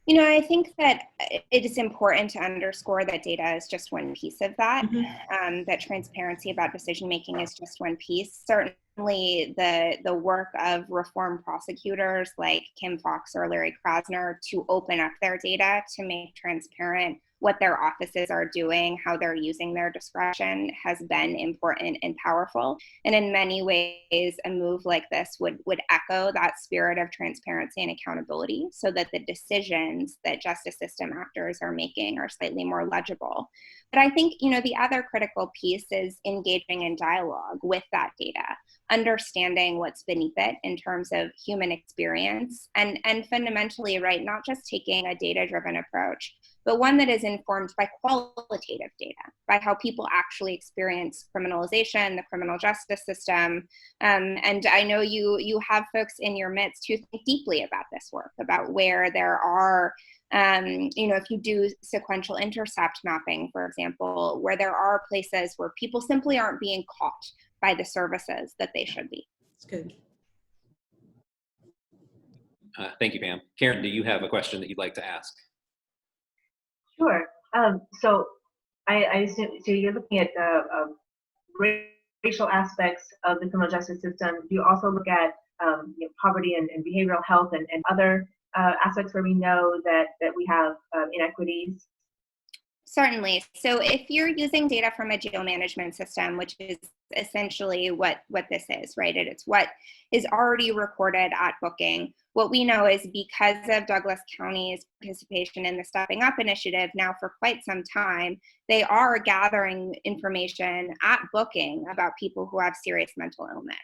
You know, I think that it is important to underscore that data is just one piece of that, that transparency about decision making is just one piece. Certainly the work of reform prosecutors like Kim Fox or Larry Krasner to open up their data to make transparent what their offices are doing, how they're using their discretion has been important and powerful. And in many ways, a move like this would echo that spirit of transparency and accountability so that the decisions that justice system actors are making are slightly more legible. But I think, you know, the other critical piece is engaging in dialogue with that data, understanding what's beneath it in terms of human experience, and fundamentally, right, not just taking a data-driven approach, but one that is informed by qualitative data, by how people actually experience criminalization, the criminal justice system. And I know you have folks in your midst who think deeply about this work, about where there are, you know, if you do sequential intercept mapping, for example, where there are places where people simply aren't being caught by the services that they should be. It's good. Thank you, Pam. Karen, do you have a question that you'd like to ask? Sure. So I assume, so you're looking at racial aspects of the criminal justice system. Do you also look at you know, poverty and behavioral health and other aspects where we know that we have inequities? Certainly. So if you're using data from a jail management system, which is essentially what this is, right? It's what is already recorded at booking. What we know is because of Douglas County's participation in the Stepping Up initiative now for quite some time, they are gathering information at booking about people who have serious mental illness.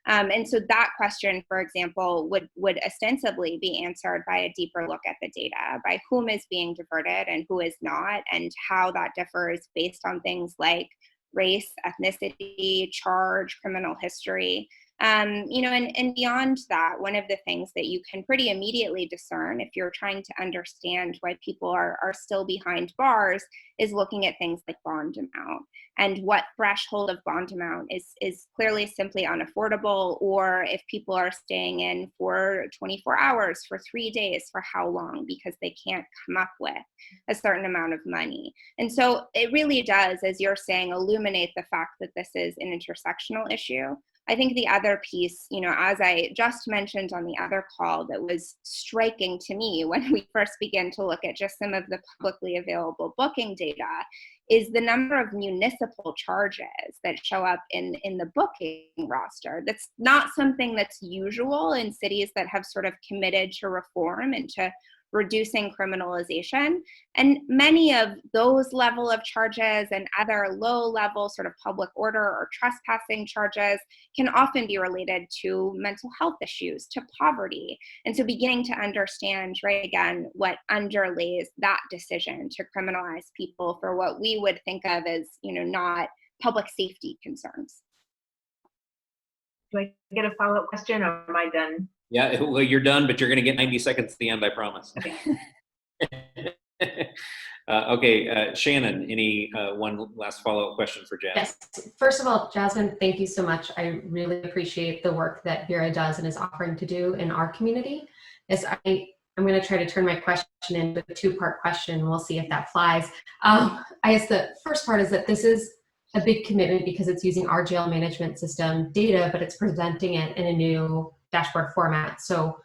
And so that question, for example, would ostensibly be answered by a deeper look at the data, by whom is being diverted and who is not, and how that differs based on things like race, ethnicity, charge, criminal history. You know, and beyond that, one of the things that you can pretty immediately discern if you're trying to understand why people are still behind bars is looking at things like bond amount and what threshold of bond amount is clearly simply unaffordable, or if people are staying in for 24 hours, for 3 days, for how long, because they can't come up with a certain amount of money. And so it really does, as you're saying, illuminate the fact that this is an intersectional issue. I think the other piece, you know, as I just mentioned on the other call, that was striking to me when we first began to look at just some of the publicly available booking data, is the number of municipal charges that show up in the booking roster. That's not something that's usual in cities that have sort of committed to reform and to reducing criminalization. And many of those level of charges and other low level sort of public order or trespassing charges can often be related to mental health issues, to poverty. And so beginning to understand, right, again, what underlays that decision to criminalize people for what we would think of as, you know, not public safety concerns. Do I get a follow-up question, or am I done? Yeah, well, you're done, but you're going to get 90 seconds at the end, I promise. Okay, Shannon, any one last follow-up question for Jasmine? Yes. First of all, Jasmine, thank you so much. I really appreciate the work that Vera does and is offering to do in our community. As I'm going to try to turn my question into a two-part question. We'll see if that flies. I guess the first part is that this is a big commitment because it's using our jail management system data, but it's presenting it in a new dashboard format. So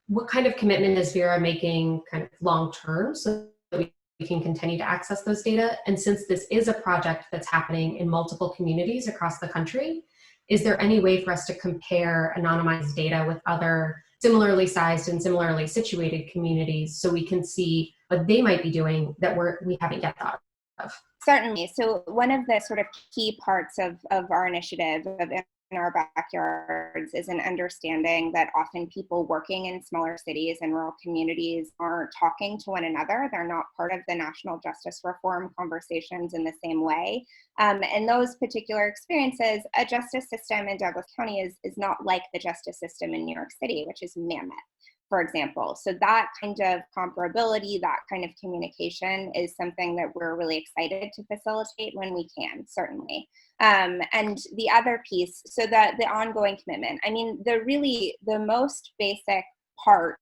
what kind of commitment is Vera making kind of long-term so that we can continue to access those data? And since this is a project that's happening in multiple communities across the country, is there any way for us to compare anonymized data with other similarly sized and similarly situated communities so we can see what they might be doing that we haven't yet thought of? Certainly. So one of the sort of key parts of our initiative of in our backyards is an understanding that often people working in smaller cities and rural communities aren't talking to one another. They're not part of the national justice reform conversations in the same way. And those particular experiences, a justice system in Douglas County is not like the justice system in New York City, which is mammoth, for example. So that kind of comparability, that kind of communication is something that we're really excited to facilitate when we can, certainly. And the other piece, so that the ongoing commitment, I mean, the most basic part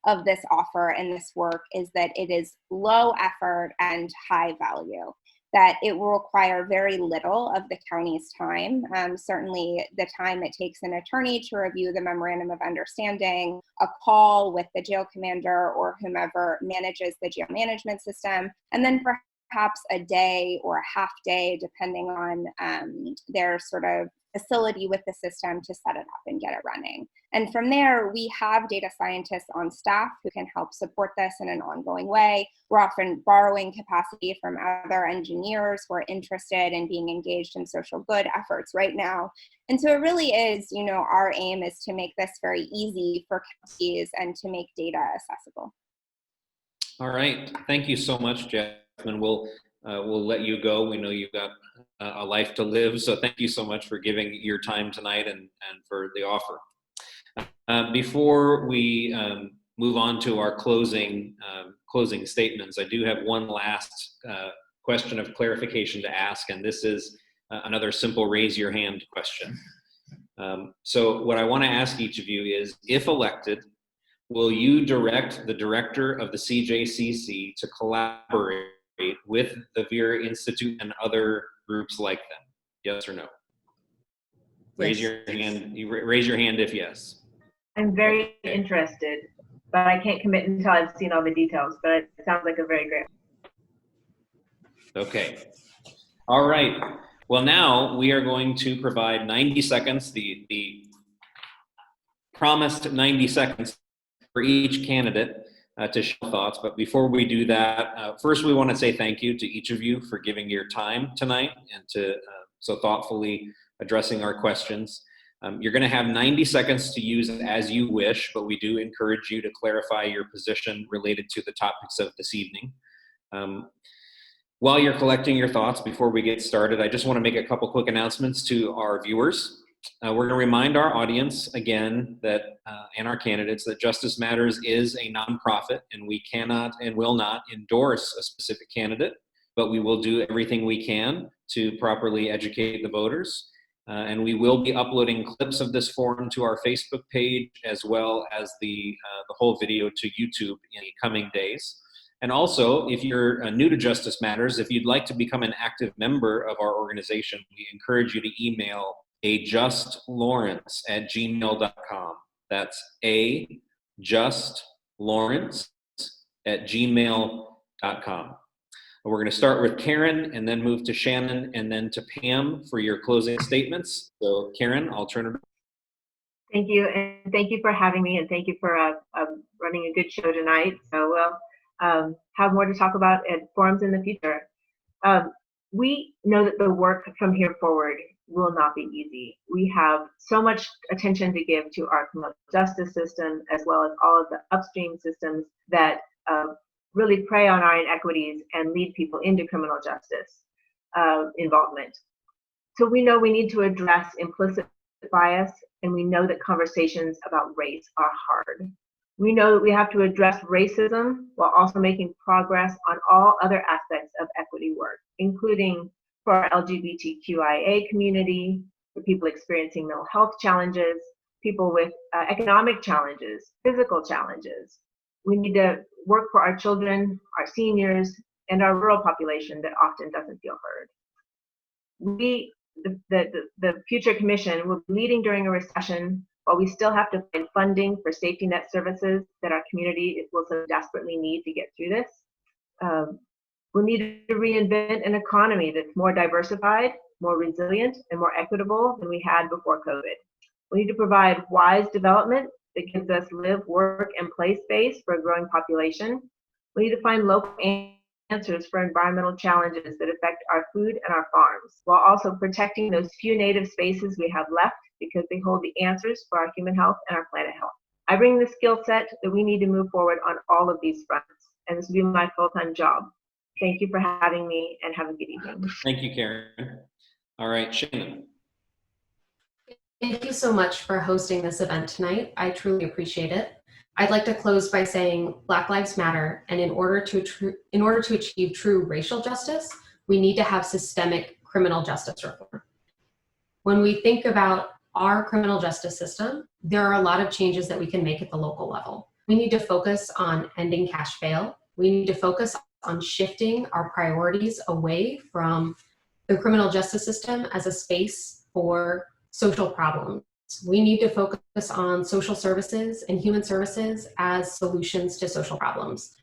of this offer and this work is that it is low effort and high value, that it will require very little of the county's time. Certainly the time it takes an attorney to review the memorandum of understanding, a call with the jail commander or whomever manages the jail management system, and then perhaps a day or a half day, depending on their sort of facility with the system to set it up and get it running. And from there, we have data scientists on staff who can help support this in an ongoing way. We're often borrowing capacity from other engineers who are interested in being engaged in social good efforts right now. And so it really is, you know, our aim is to make this very easy for counties and to make data accessible. All right, thank you so much, Jasmine. We'll let you go. We know you've got a life to live, so thank you so much for giving your time tonight and for the offer. Before we move on to our closing statements, I do have one last question of clarification to ask, and this is another simple raise your hand question. So what I want to ask each of you is, if elected, will you direct the director of the CJCC to collaborate with the Vera Institute and other groups like them? Yes or no? Raise your hand. You raise your hand if yes. I'm very interested, but I can't commit until I've seen all the details, but it sounds like a very great. Okay. All right. Well, now we are going to provide 90 seconds, the promised 90 seconds for each candidate to share thoughts. But before we do that, first we want to say thank you to each of you for giving your time tonight and to so thoughtfully addressing our questions. You're going to have 90 seconds to use as you wish, but we do encourage you to clarify your position related to the topics of this evening. While you're collecting your thoughts, before we get started, I just want to make a couple quick announcements to our viewers. We're going to remind our audience again that, and our candidates, that Justice Matters is a nonprofit, and we cannot and will not endorse a specific candidate, but we will do everything we can to properly educate the voters. And we will be uploading clips of this forum to our Facebook page, as well as the whole video to YouTube in the coming days. And also, if you're new to Justice Matters, if you'd like to become an active member of our organization, we encourage you to email ajustlawrence@gmail.com. That's ajustlawrence@gmail.com. We're going to start with Karen and then move to Shannon and then to Pam for your closing statements. So Karen, I'll turn it over. Thank you, and thank you for having me, and thank you for running a good show tonight. So we'll have more to talk about at forums in the future. We know that the work from here forward will not be easy. We have so much attention to give to our criminal justice system, as well as all of the upstream systems that really prey on our inequities and lead people into criminal justice involvement. So we know we need to address implicit bias, and we know that conversations about race are hard. We know that we have to address racism while also making progress on all other aspects of equity work, including for our LGBTQIA community, for people experiencing mental health challenges, people with economic challenges, physical challenges. We need to work for our children, our seniors, and our rural population that often doesn't feel heard. The future commission will be leading during a recession, while we still have to find funding for safety net services that our community will so desperately need to get through this. We'll need to reinvent an economy that's more diversified, more resilient, and more equitable than we had before COVID. We need to provide wise development that gives us live, work, and play space for a growing population. We need to find local answers for environmental challenges that affect our food and our farms, while also protecting those few native spaces we have left because they hold the answers for our human health and our planet health. I bring the skill set that we need to move forward on all of these fronts, and this will be my full-time job. Thank you for having me, and have a good evening. Thank you, Karen. All right, Shannon. Thank you so much for hosting this event tonight. I truly appreciate it. I'd like to close by saying Black Lives Matter, and in order to achieve true racial justice, we need to have systemic criminal justice reform. When we think about our criminal justice system, there are a lot of changes that we can make at the local level. We need to focus on ending cash bail. We need to focus on shifting our priorities away from the criminal justice system as a space for social problems. We need to focus on social services and human services as solutions to social problems.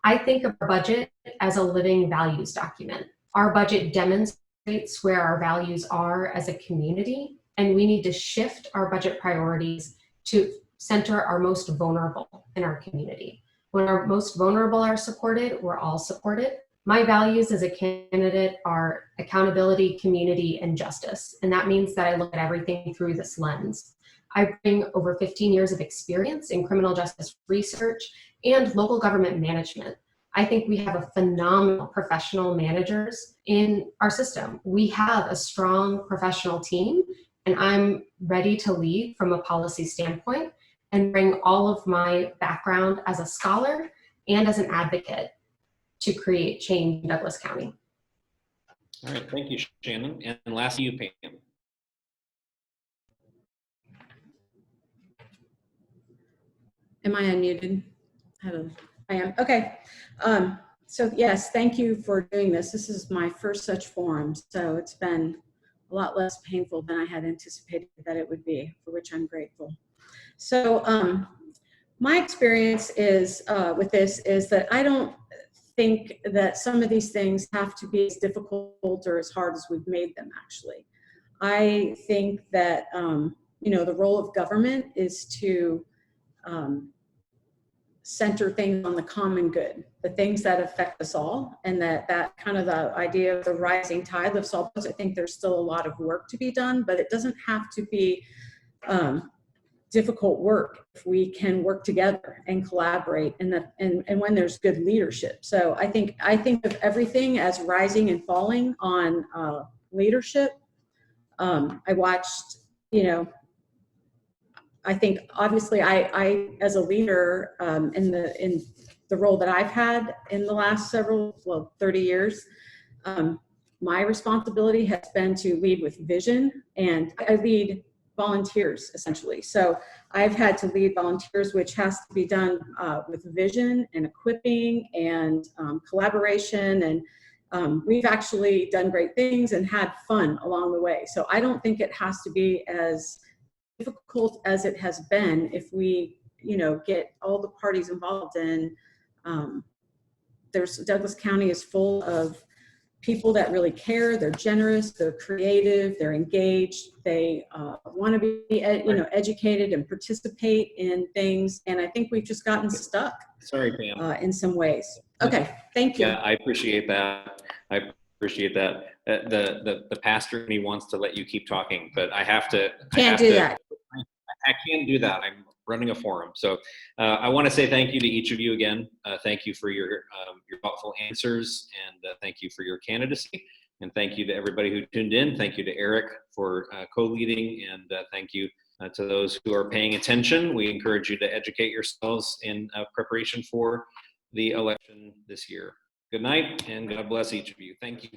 I think of our budget as a living values document. Our budget demonstrates where our values are as a community, and we need to shift our budget priorities to center our most vulnerable in our community. When our most vulnerable are supported, we're all supported. My values as a candidate are accountability, community, and justice. And that means that I look at everything through this lens. I bring over 15 years of experience in criminal justice research and local government management. I think we have a phenomenal professional managers in our system. We have a strong professional team, and I'm ready to lead from a policy standpoint and bring all of my background as a scholar and as an advocate to create change in Douglas County. All right, thank you, Shannon. And lastly, you, Pam. Am I unmuted? Hello. I am. Okay. So yes, thank you for doing this. This is my first such forum, so it's been a lot less painful than I had anticipated that it would be, for which I'm grateful. So my experience is with this is that I don't think that some of these things have to be as difficult or as hard as we've made them, actually. I think that, you know, the role of government is to center things on the common good, the things that affect us all, and that kind of the idea of the rising tide lifts all boats. I think there's still a lot of work to be done, but it doesn't have to be difficult work if we can work together and collaborate, and when there's good leadership. So I think of everything as rising and falling on leadership. I watched, you know, I think obviously I as a leader in the role that I've had in the last 30 years, my responsibility has been to lead with vision, and I lead volunteers essentially. So I've had to lead volunteers, which has to be done with vision and equipping and collaboration, and we've actually done great things and had fun along the way. So I don't think it has to be as difficult as it has been if we, you know, get all the parties involved. And Douglas County is full of people that really care. They're generous, they're creative, they're engaged, they want to be educated and participate in things, and I think we've just gotten stuck. Sorry, Pam. In some ways. Okay, thank you. Yeah, I appreciate that. I appreciate that. The pastor in me wants to let you keep talking, but I have to. Can't do that. I can't do that. I'm running a forum. So I want to say thank you to each of you again. Thank you for your thoughtful answers, and thank you for your candidacy. And thank you to everybody who tuned in. Thank you to Eric for co-leading, and thank you to those who are paying attention. We encourage you to educate yourselves in preparation for the election this year. Good night, and God bless each of you. Thank you.